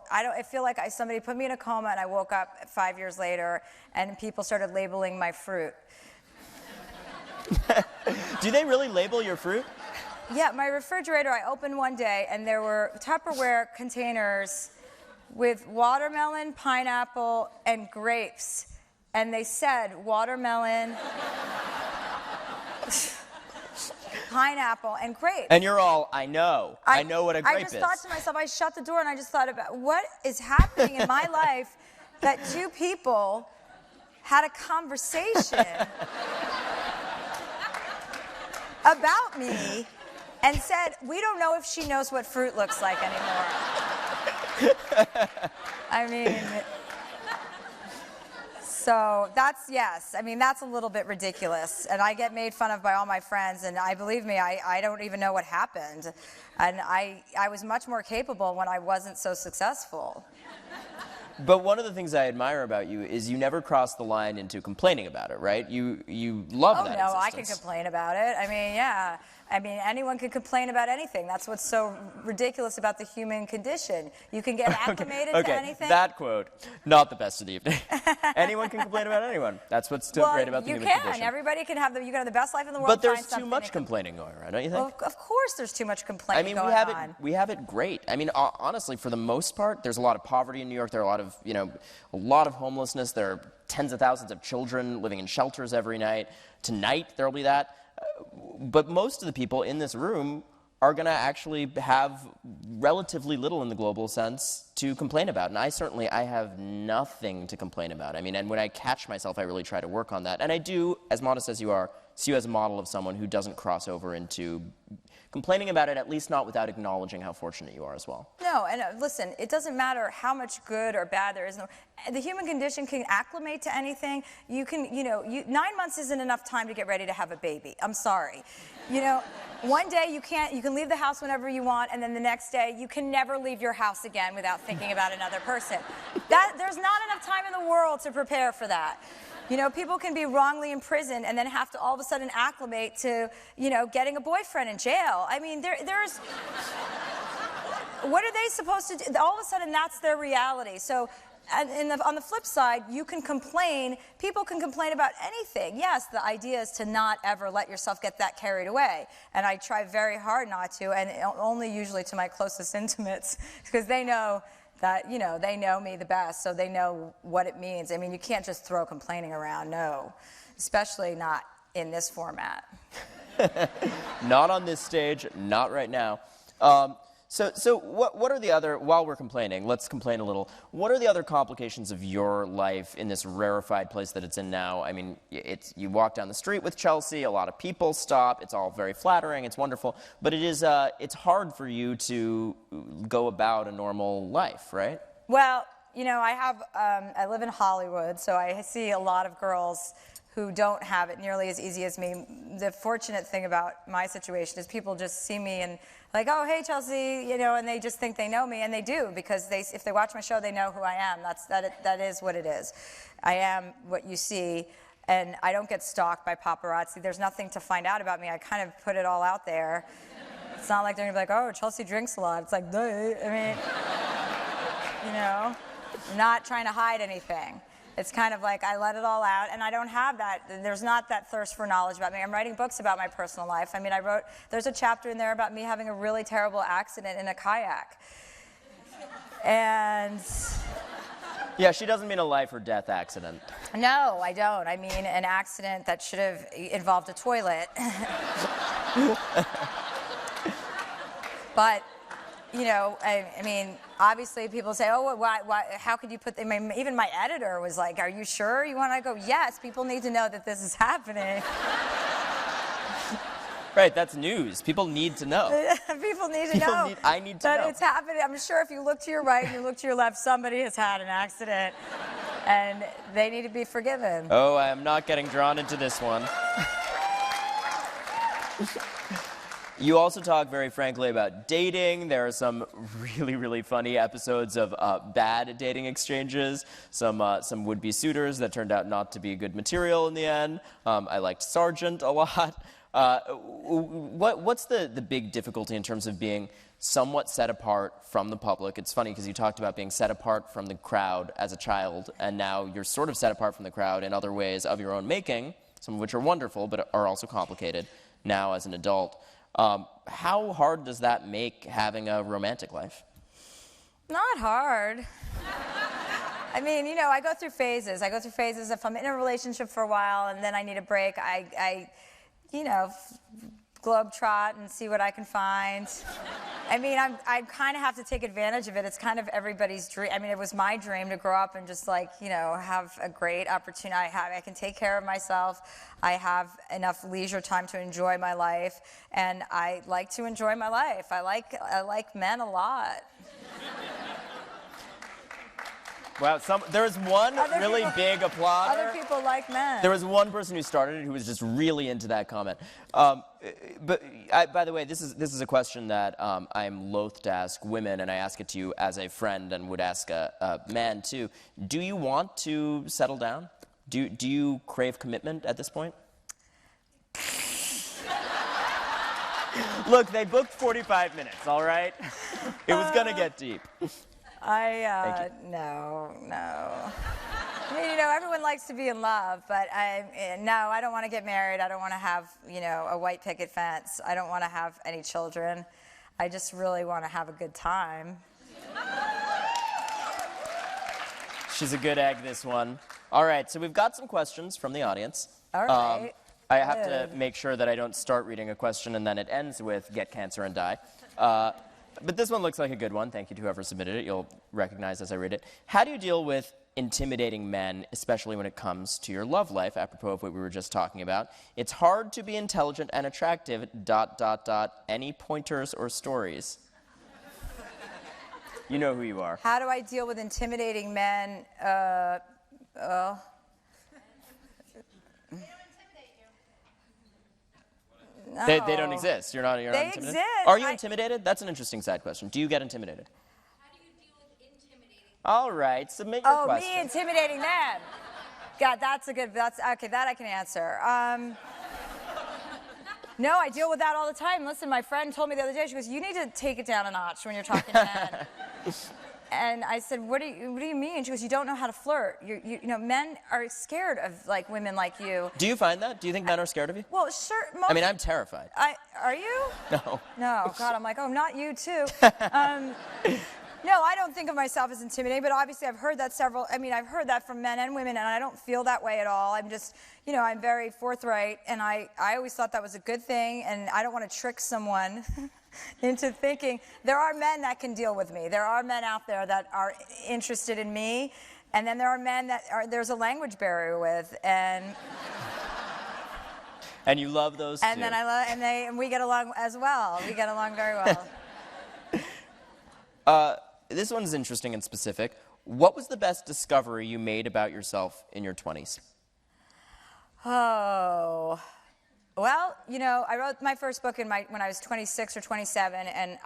like somebody put me in a coma and I woke up 5 years later and people started labeling my fruit. Do they really label your fruit? Yeah, my refrigerator, I opened one day and there were Tupperware containers with watermelon, pineapple, and grapes. And they said watermelon, pineapple, and grapes. And you're all, I know what a grape is. I just thought to myself, I shut the door and I just thought about what is happening in my life that 2 people had a conversation about me and said, we don't know if she knows what fruit looks like anymore. I mean, so that's a little bit ridiculous. And I get made fun of by all my friends, and believe me, I don't even know what happened. And I was much more capable when I wasn't so successful. But one of the things I admire about you is you never cross the line into complaining about it, right? You love that no, existence. I can complain about it. I mean, yeah. I mean, anyone can complain about anything. That's what's so ridiculous about the human condition. You can get acclimated to anything. That quote, not the best of the evening. Anyone can complain about anyone. That's what's still great about the human condition. Everybody can have you can have the best life in the world. But there's too much complaining going around, don't you think? Well, of course there's too much complaining going on. We have it great. I mean, honestly, for the most part, there's a lot of poverty in New York. There are a lot of homelessness. There are tens of thousands of children living in shelters every night. Tonight, there will be that. But most of the people in this room are going to actually have relatively little in the global sense to complain about. And I have nothing to complain about. I mean, and when I catch myself, I really try to work on that. And I do, as modest as you are, see you as a model of someone who doesn't cross over into complaining about it, at least not without acknowledging how fortunate you are as well. No, and listen, it doesn't matter how much good or bad there is. The human condition can acclimate to anything. 9 months isn't enough time to get ready to have a baby. I'm sorry. One day you can leave the house whenever you want, and then the next day you can never leave your house again without thinking about another person. There's not enough time in the world to prepare for that. People can be wrongly imprisoned and then have to all of a sudden acclimate to, getting a boyfriend in jail. I mean, there's... What are they supposed to do? All of a sudden, that's their reality. So, on the flip side, you can complain. People can complain about anything. Yes, the idea is to not ever let yourself get that carried away. And I try very hard not to, and only usually to my closest intimates, because they know that, they know me the best, so they know what it means. I mean, you can't just throw complaining around, no, especially not in this format. Not on this stage, not right now. So what are the other, while we're complaining, let's complain a little, what are the other complications of your life in this rarefied place that it's in now? I mean, you walk down the street with Chelsea, a lot of people stop, it's all very flattering, it's wonderful, but it's hard for you to go about a normal life, right? Well, you know, I live in Hollywood, so I see a lot of girls who don't have it nearly as easy as me. The fortunate thing about my situation is people just see me and like, oh, hey, Chelsea, you know, and they just think they know me, and they do, because if they watch my show, they know who I am. That is what it is. I am what you see, and I don't get stalked by paparazzi. There's nothing to find out about me. I kind of put it all out there. It's not like they're gonna be like, oh, Chelsea drinks a lot. It's like, duh. I mean, you know, I'm not trying to hide anything. It's kind of like I let it all out, and I don't have that. There's not that thirst for knowledge about me. I'm writing books about my personal life. I mean, there's a chapter in there about me having a really terrible accident in a kayak. And Yeah, she doesn't mean a life or death accident. no, I don't. I mean an accident that should have involved a toilet. But, you know, I mean, obviously people say, oh, why, how could you put, I mean, even my editor was like, are you sure you want to go? Yes, people need to know that this is happening. Right, that's news. People need to know. People need to know. I need to that know. It's happening. I'm sure if you look to your right and you look to your left, somebody has had an accident, and they need to be forgiven. Oh, I am not getting drawn into this one. You also talk very frankly about dating. There are some really, really funny episodes of bad dating exchanges, some would-be suitors that turned out not to be good material in the end. I liked Sargent a lot. What's the big difficulty in terms of being somewhat set apart from the public? It's funny because you talked about being set apart from the crowd as a child, and now you're sort of set apart from the crowd in other ways of your own making, some of which are wonderful but are also complicated now as an adult. How hard does that make having a romantic life? Not hard. I mean, you know, I go through phases. If I'm in a relationship for a while and then I need a break, I you know, globetrot and see what I can find. I mean, I kind of have to take advantage of it. It's kind of everybody's dream. I mean, it was my dream to grow up and just like, you know, have a great opportunity. I can take care of myself. I have enough leisure time to enjoy my life, and I like to enjoy my life. I like men a lot. Wow, there was one really big applauder. Other people like men. There was one person who started it who was just really into that comment. By the way, this is a question that I'm loath to ask women, and I ask it to you as a friend and would ask a man too. Do you want to settle down? Do you crave commitment at this point? Look, they booked 45 minutes, all right? It was going to get deep. No. I mean, you know, everyone likes to be in love, but no, I don't want to get married. I don't want to have, you know, a white picket fence. I don't want to have any children. I just really want to have a good time. She's a good egg, this one. All right, so we've got some questions from the audience. All right. I have to make sure that I don't start reading a question and then it ends with get cancer and die. But this one looks like a good one. Thank you to whoever submitted it. You'll recognize as I read it. How do you deal with intimidating men, especially when it comes to your love life, apropos of what we were just talking about? It's hard to be intelligent and attractive, ... Any pointers or stories? You know who you are. How do I deal with intimidating men? No. They don't exist. You're not intimidated? exist. Are you intimidated? That's an interesting side question. Do you get intimidated? How do you deal with intimidating? All right, submit your question. Me intimidating men. God, okay, that I can answer. No, I deal with that all the time. Listen, my friend told me the other day, she goes, you need to take it down a notch when you're talking to men. And I said, what do you mean? She goes, you don't know how to flirt. You know, men are scared of like women like you. Do you find that? Do you think men are scared of you? Well, sure. I mean, I'm terrified. Are you? No. No, God, I'm like, oh, not you too. No, I don't think of myself as intimidating, but obviously I've heard that I've heard that from men and women, and I don't feel that way at all. I'm just, you know, I'm very forthright, and I always thought that was a good thing, and I don't want to trick someone into thinking. There are men that can deal with me. There are men out there that are interested in me, and then there are men that there's a language barrier with, and you love those too. And then and we get along as well. We get along very well. This one's interesting and specific. What was the best discovery you made about yourself in your 20s? Oh, well, you know, I wrote my first book when I was 26 or 27, and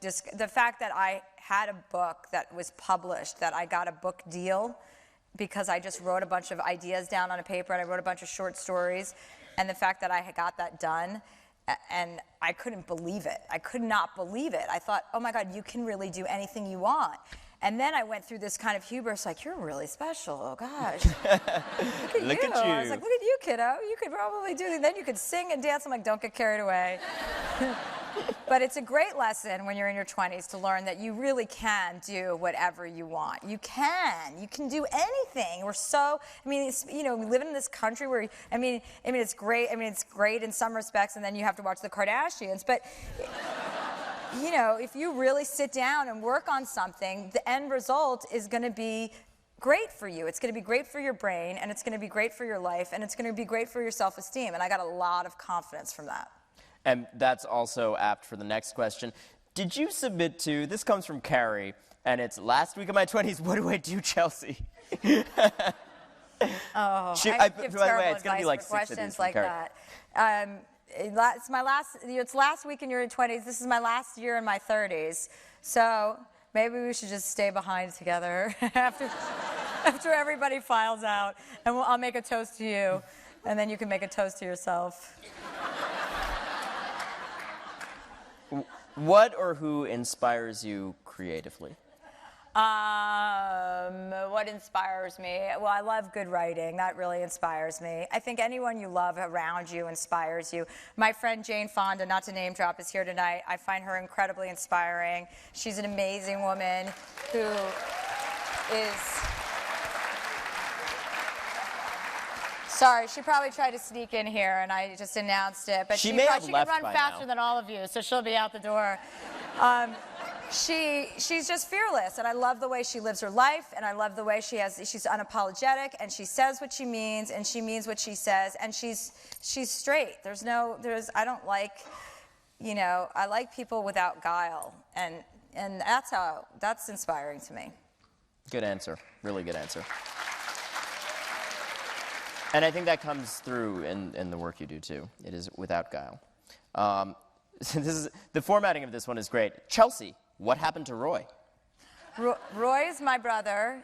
the fact that I had a book that was published, that I got a book deal because I just wrote a bunch of ideas down on a paper and I wrote a bunch of short stories, and the fact that I had got that done, and I couldn't believe it. I could not believe it. I thought, oh my God, you can really do anything you want. And then I went through this kind of hubris, like, you're really special, oh gosh. Look at you. I was like, look at you, kiddo. You could probably do it. Then you could sing and dance. I'm like, don't get carried away. But it's a great lesson when you're in your 20s to learn that you really can do whatever you want. You can do anything. We're so, I mean, it's, you know, we live in this country where, I mean, it's great. I mean, it's great in some respects, and then you have to watch the Kardashians. But, you know, if you really sit down and work on something, the end result is going to be great for you. It's going to be great for your brain, and it's going to be great for your life, and it's going to be great for your self-esteem. And I got a lot of confidence from that. And that's also apt for the next question. Did you submit to, this comes from Carrie, and it's last week of my 20s, what do I do, Chelsea? Oh, by the way, it's going to be like 6 of these questions from like Carrie. that. It's last week in your 20s. This is my last year in my 30s. So maybe we should just stay behind together after everybody files out. And I'll make a toast to you, and then you can make a toast to yourself. What or who inspires you creatively? What inspires me? Well, I love good writing. That really inspires me. I think anyone you love around you inspires you. My friend Jane Fonda, not to name drop, is here tonight. I find her incredibly inspiring. She's an amazing woman who is... Sorry, she probably tried to sneak in here, and I just announced it. But she may have she left can run by faster now. than all of you, so she'll be out the door. She's just fearless, and I love the way she lives her life, and I love the way she's unapologetic, and she says what she means, and she means what she says, and she's straight. I don't like, you know, I like people without guile, and that's inspiring to me. Good answer. Really good answer. And I think that comes through in the work you do, too. It is without guile. The formatting of this one is great. Chelsea, what happened to Roy? Roy is my brother.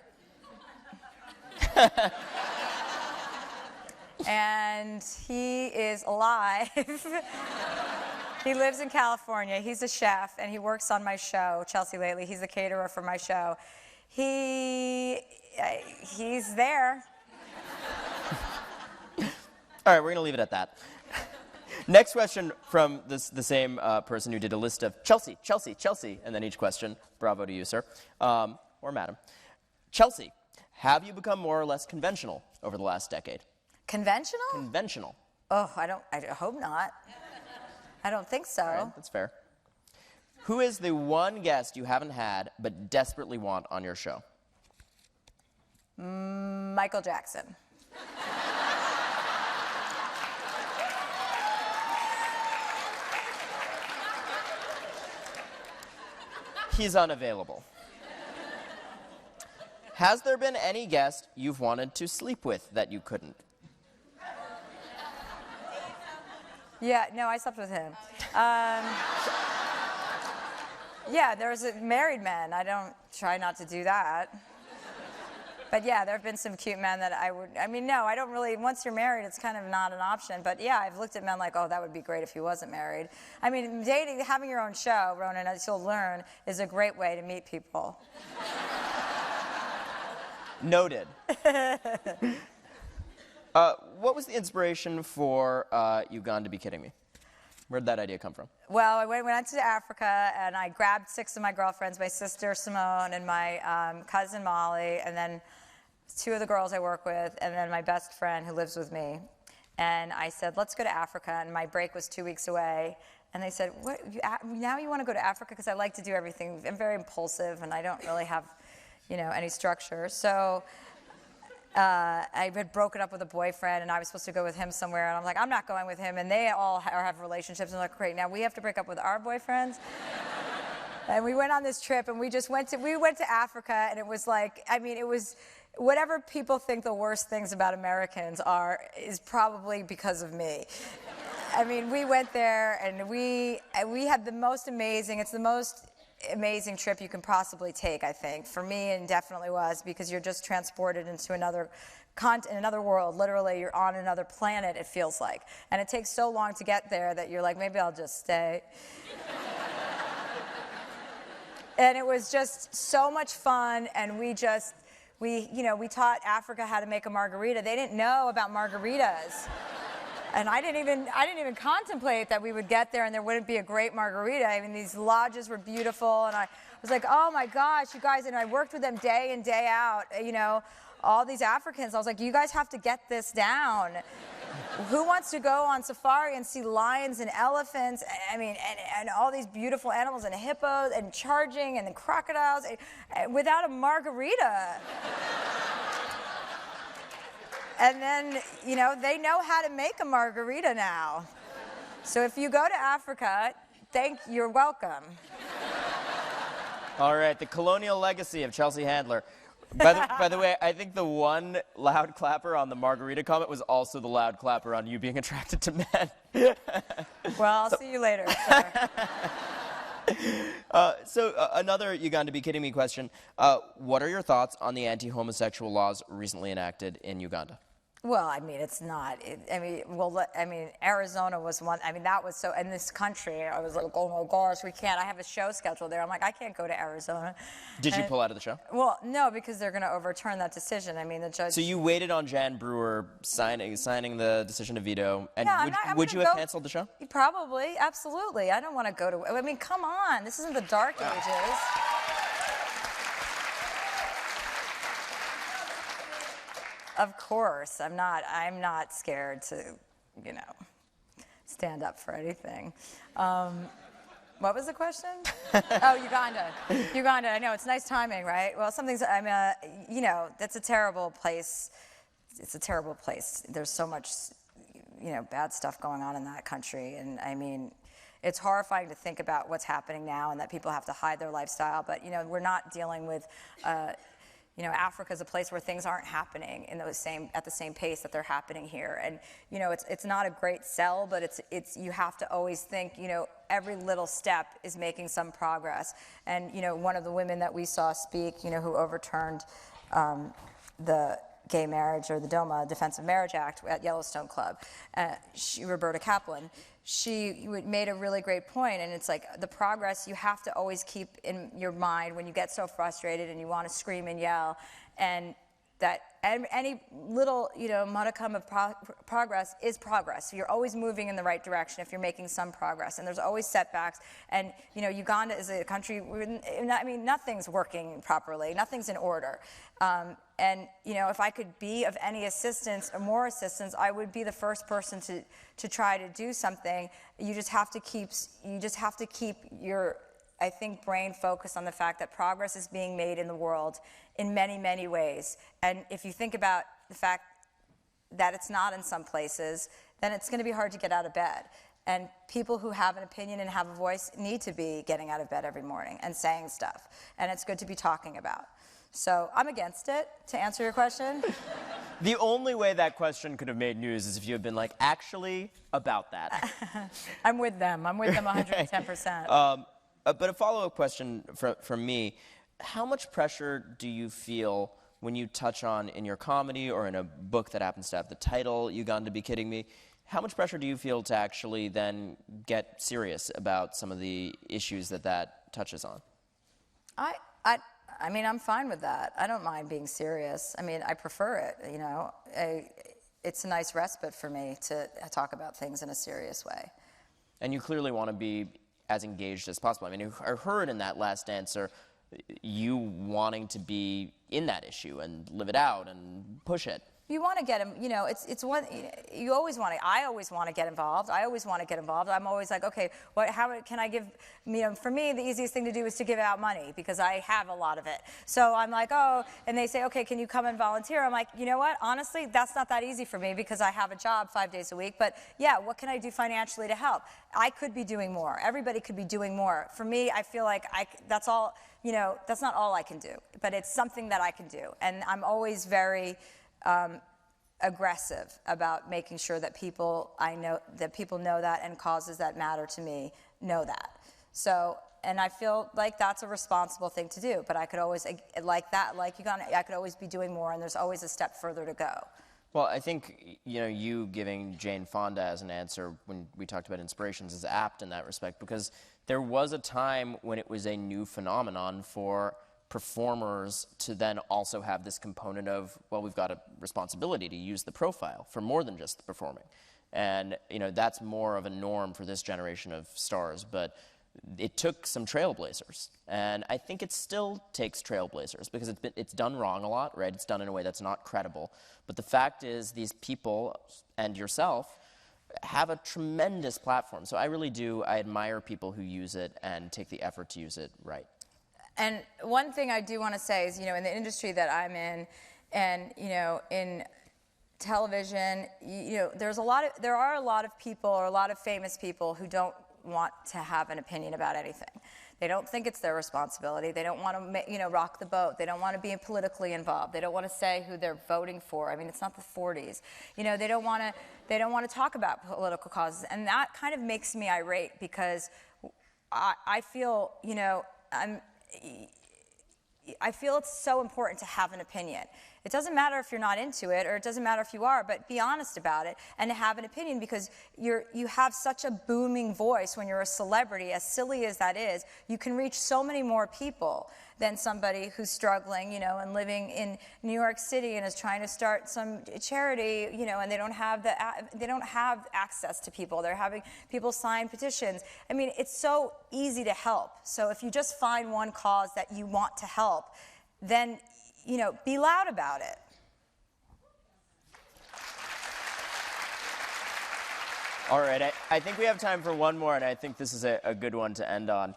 And he is alive. He lives in California. He's a chef, and he works on my show, Chelsea Lately. He's the caterer for my show. He's there. All right, we're going to leave it at that. Next question from the same person who did a list of Chelsea, Chelsea, Chelsea, and then each question. Bravo to you, sir, or madam. Chelsea, have you become more or less conventional over the last decade? Conventional? Conventional. Oh, I hope not. I don't think so. All right, that's fair. Who is the one guest you haven't had but desperately want on your show? Michael Jackson. He's unavailable. Has there been any guest you've wanted to sleep with that you couldn't? Yeah, no, I slept with him. Yeah, there's married men. I don't try not to do that. But yeah, there have been some cute men that no, I don't really, once you're married, it's kind of not an option. But yeah, I've looked at men like, oh, that would be great if he wasn't married. I mean, dating, having your own show, Ronan, as you'll learn, is a great way to meet people. Noted. What was the inspiration for Uganda Be Kidding Me? Where'd that idea come from? Well, I went to Africa, and I grabbed 6 of my girlfriends, my sister Simone and my cousin Molly, and then 2 of the girls I work with, and then my best friend who lives with me. And I said, let's go to Africa, and my break was 2 weeks away. And they said, what, now you want to go to Africa? Because I like to do everything. I'm very impulsive, and I don't really have, you know, any structure. So I had broken up with a boyfriend, and I was supposed to go with him somewhere, and I'm like, I'm not going with him, and they all have relationships, and I'm like, great, now we have to break up with our boyfriends? And we went on this trip, and we went to Africa, and it was like, I mean, it was whatever people think the worst things about Americans are is probably because of me. I mean, we went there, and we had the most amazing. It's the most amazing trip you can possibly take, I think. For me, it definitely was, because you're just transported into another another world. Literally, you're on another planet, it feels like. And it takes so long to get there that you're like, maybe I'll just stay. And it was just so much fun, and we taught Africa how to make a margarita. They didn't know about margaritas. And I didn't even contemplate that we would get there and there wouldn't be a great margarita. I mean, these lodges were beautiful, and I was like, oh my gosh, you guys, and I worked with them day in, day out, all these Africans. I was like, you guys have to get this down. Who wants to go on safari and see lions and elephants, I mean, and all these beautiful animals, and hippos, and charging, and the crocodiles, without a margarita? And then, they know how to make a margarita now. So if you go to Africa, you're welcome. All right, the colonial legacy of Chelsea Handler. By the way, I think the one loud clapper on the margarita comment was also the loud clapper on you being attracted to men. Well, I'll see you later. So another Uganda Be Kidding Me question. What are your thoughts on the anti-homosexual laws recently enacted in Uganda? Well, I mean, it's not. Arizona was one. I mean, that was so. In this country, I was like, oh my gosh, we can't. I have a show scheduled there. I'm like, I can't go to Arizona. Did you pull out of the show? Well, no, because they're going to overturn that decision. I mean, the judge. So you waited on Jan Brewer signing the decision to veto, and yeah, would you have canceled the show? Probably, absolutely. I don't want to go to. I mean, come on, this isn't the Dark Ages. Of course, I'm not scared to, stand up for anything. What was the question? Oh, Uganda. Uganda, I know, it's nice timing, right? Well, that's a terrible place. It's a terrible place. There's so much, bad stuff going on in that country. And I mean, it's horrifying to think about what's happening now and that people have to hide their lifestyle. But, we're not dealing with, Africa is a place where things aren't happening at the same pace that they're happening here. And, it's not a great sell, but you have to always think, every little step is making some progress. And, one of the women that we saw speak, who overturned the gay marriage, or the DOMA, Defense of Marriage Act, at Yellowstone Club, Roberta Kaplan, she made a really great point, and it's like the progress you have to always keep in your mind when you get so frustrated and you want to scream and yell, and that any little modicum of progress is progress. So you're always moving in the right direction if you're making some progress, and there's always setbacks. And Uganda is a country where, nothing's working properly, nothing's in order. And if I could be of any assistance or more assistance, I would be the first person to try to do something. You just have to keep your, I think, brain focused on the fact that progress is being made in the world in many, many ways. And if you think about the fact that it's not in some places, then it's going to be hard to get out of bed. And people who have an opinion and have a voice need to be getting out of bed every morning and saying stuff. And it's good to be talking about. So I'm against it, to answer your question. The only way that question could have made news is if you had been like, actually, about that. I'm with them. I'm with them 110%. But a follow-up question from me. How much pressure do you feel when you touch on, in your comedy or in a book that happens to have the title, Uganda Be Kidding Me, how much pressure do you feel to actually then get serious about some of the issues that touches on? I'm fine with that. I don't mind being serious. I prefer it, It's a nice respite for me to talk about things in a serious way. And you clearly want to be as engaged as possible. I heard in that last answer you wanting to be in that issue and live it out and push it. you want to get him, you know, it's one, you always want to, I always want to get involved. I always want to get involved. I'm always like, okay, how can I give, you know, for me, the easiest thing to do is to give out money because I have a lot of it. So I'm like, oh, and they say, okay, can you come and volunteer? I'm like, you know what, honestly, that's not that easy for me because I have a job 5 days a week, but yeah, what can I do financially to help? I could be doing more. Everybody could be doing more. For me, I feel like that's all, you know, that's not all I can do, but it's something that I can do. And I'm always very, aggressive about making sure that people know that and causes that matter to me know that. So, and I feel like that's a responsible thing to do, but I could always, I could always be doing more, and there's always a step further to go. Well, I think, you know, you giving Jane Fonda as an answer when we talked about inspirations is apt in that respect, because there was a time when it was a new phenomenon for performers to then also have this component of, well, we've got a responsibility to use the profile for more than just the performing. And, you know, that's more of a norm for this generation of stars, but it took some trailblazers. And I think it still takes trailblazers because it's done wrong a lot, right? It's done in a way that's not credible. But the fact is these people and yourself have a tremendous platform. So I admire people who use it and take the effort to use it right. And one thing I do want to say is, you know, in the industry that I'm in, and, you know, in television, you know, there are a lot of people, or a lot of famous people, who don't want to have an opinion about anything. They don't think it's their responsibility. They don't want to, you know, rock the boat. They don't want to be politically involved. They don't want to say who they're voting for. I mean, it's not the 40s. You know, they don't want to talk about political causes, and that kind of makes me irate because I feel, you know, I feel it's so important to have an opinion. It doesn't matter if you're not into it, or it doesn't matter if you are, but be honest about it and to have an opinion, because you have such a booming voice when you're a celebrity. As silly as that is, you can reach so many more people than somebody who's struggling, you know, and living in New York City and is trying to start some charity, you know, and they don't have access to people. They're having people sign petitions. I mean, it's so easy to help. So if you just find one cause that you want to help, then, you know, be loud about it. All right, I think we have time for one more, and I think this is a good one to end on.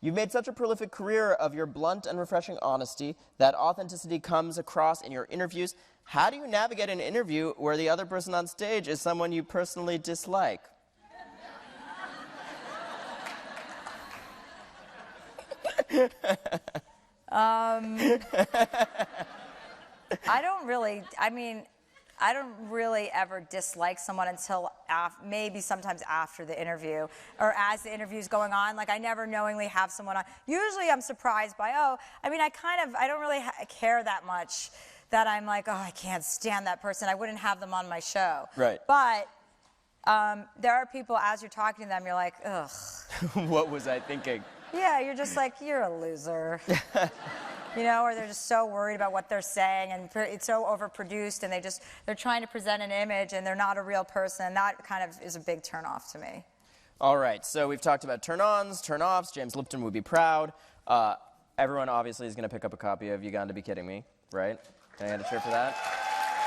You've made such a prolific career of your blunt and refreshing honesty. That authenticity comes across in your interviews. How do you navigate an interview where the other person on stage is someone you personally dislike? I don't really ever dislike someone until maybe sometimes after the interview, or as the interview's going on. Like, I never knowingly have someone on. Usually I'm surprised by, I don't really care that much that I'm like, I can't stand that person. I wouldn't have them on my show. Right. But there are people, as you're talking to them, you're like, ugh. What was I thinking? Yeah, you're just like, you're a loser. You know, or they're just so worried about what they're saying, and it's so overproduced, and they're trying to present an image, and they're not a real person. That kind of is a big turnoff to me. All right, so we've talked about turn-ons, turn-offs. James Lipton would be proud. Everyone obviously is going to pick up a copy of Uganda Be Kidding Me, right? Can I get a cheer for that?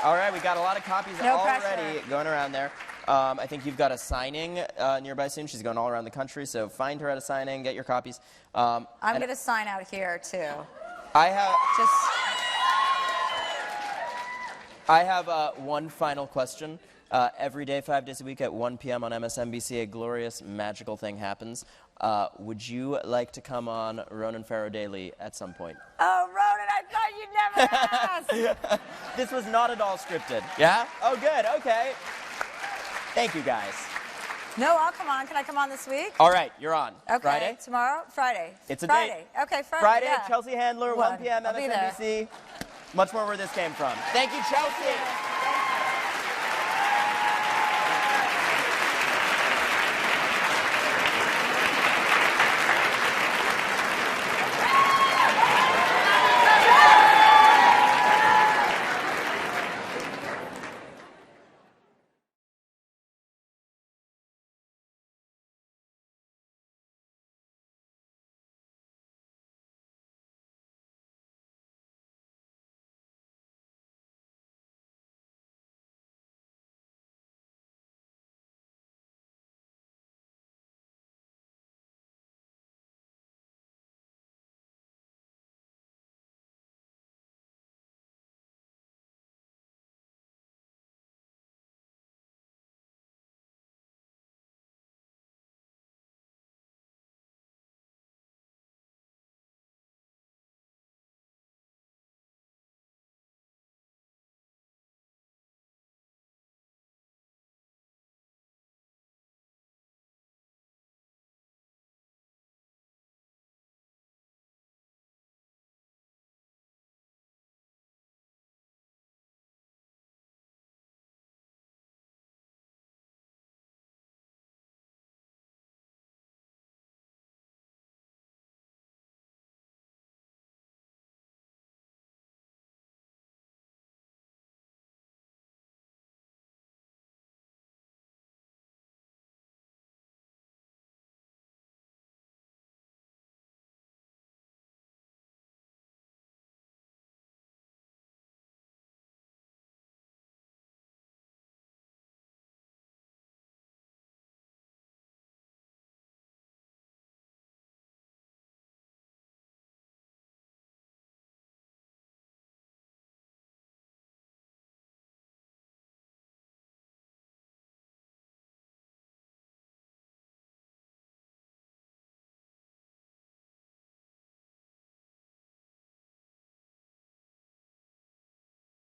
All right, we got a lot of copies already going around there. I think you've got a signing nearby soon. She's going all around the country, so find her at a signing, get your copies. I'm going to sign out here, too. I have one final question. Every day, 5 days a week at 1 p.m. on MSNBC, a glorious, magical thing happens. Would you like to come on Ronan Farrow Daily at some point? Oh, Ronan, I thought you'd never ask. This was not at all scripted. Yeah? Oh, good. Okay. Thank you, guys. No, I'll come on. Can I come on this week? All right, you're on. Okay. Friday? Tomorrow? Friday. It's a Friday. date. Okay, Friday. Friday, yeah. Chelsea Handler, 1 p.m. I'll be MSNBC. Much more where this came from. Thank you, Chelsea.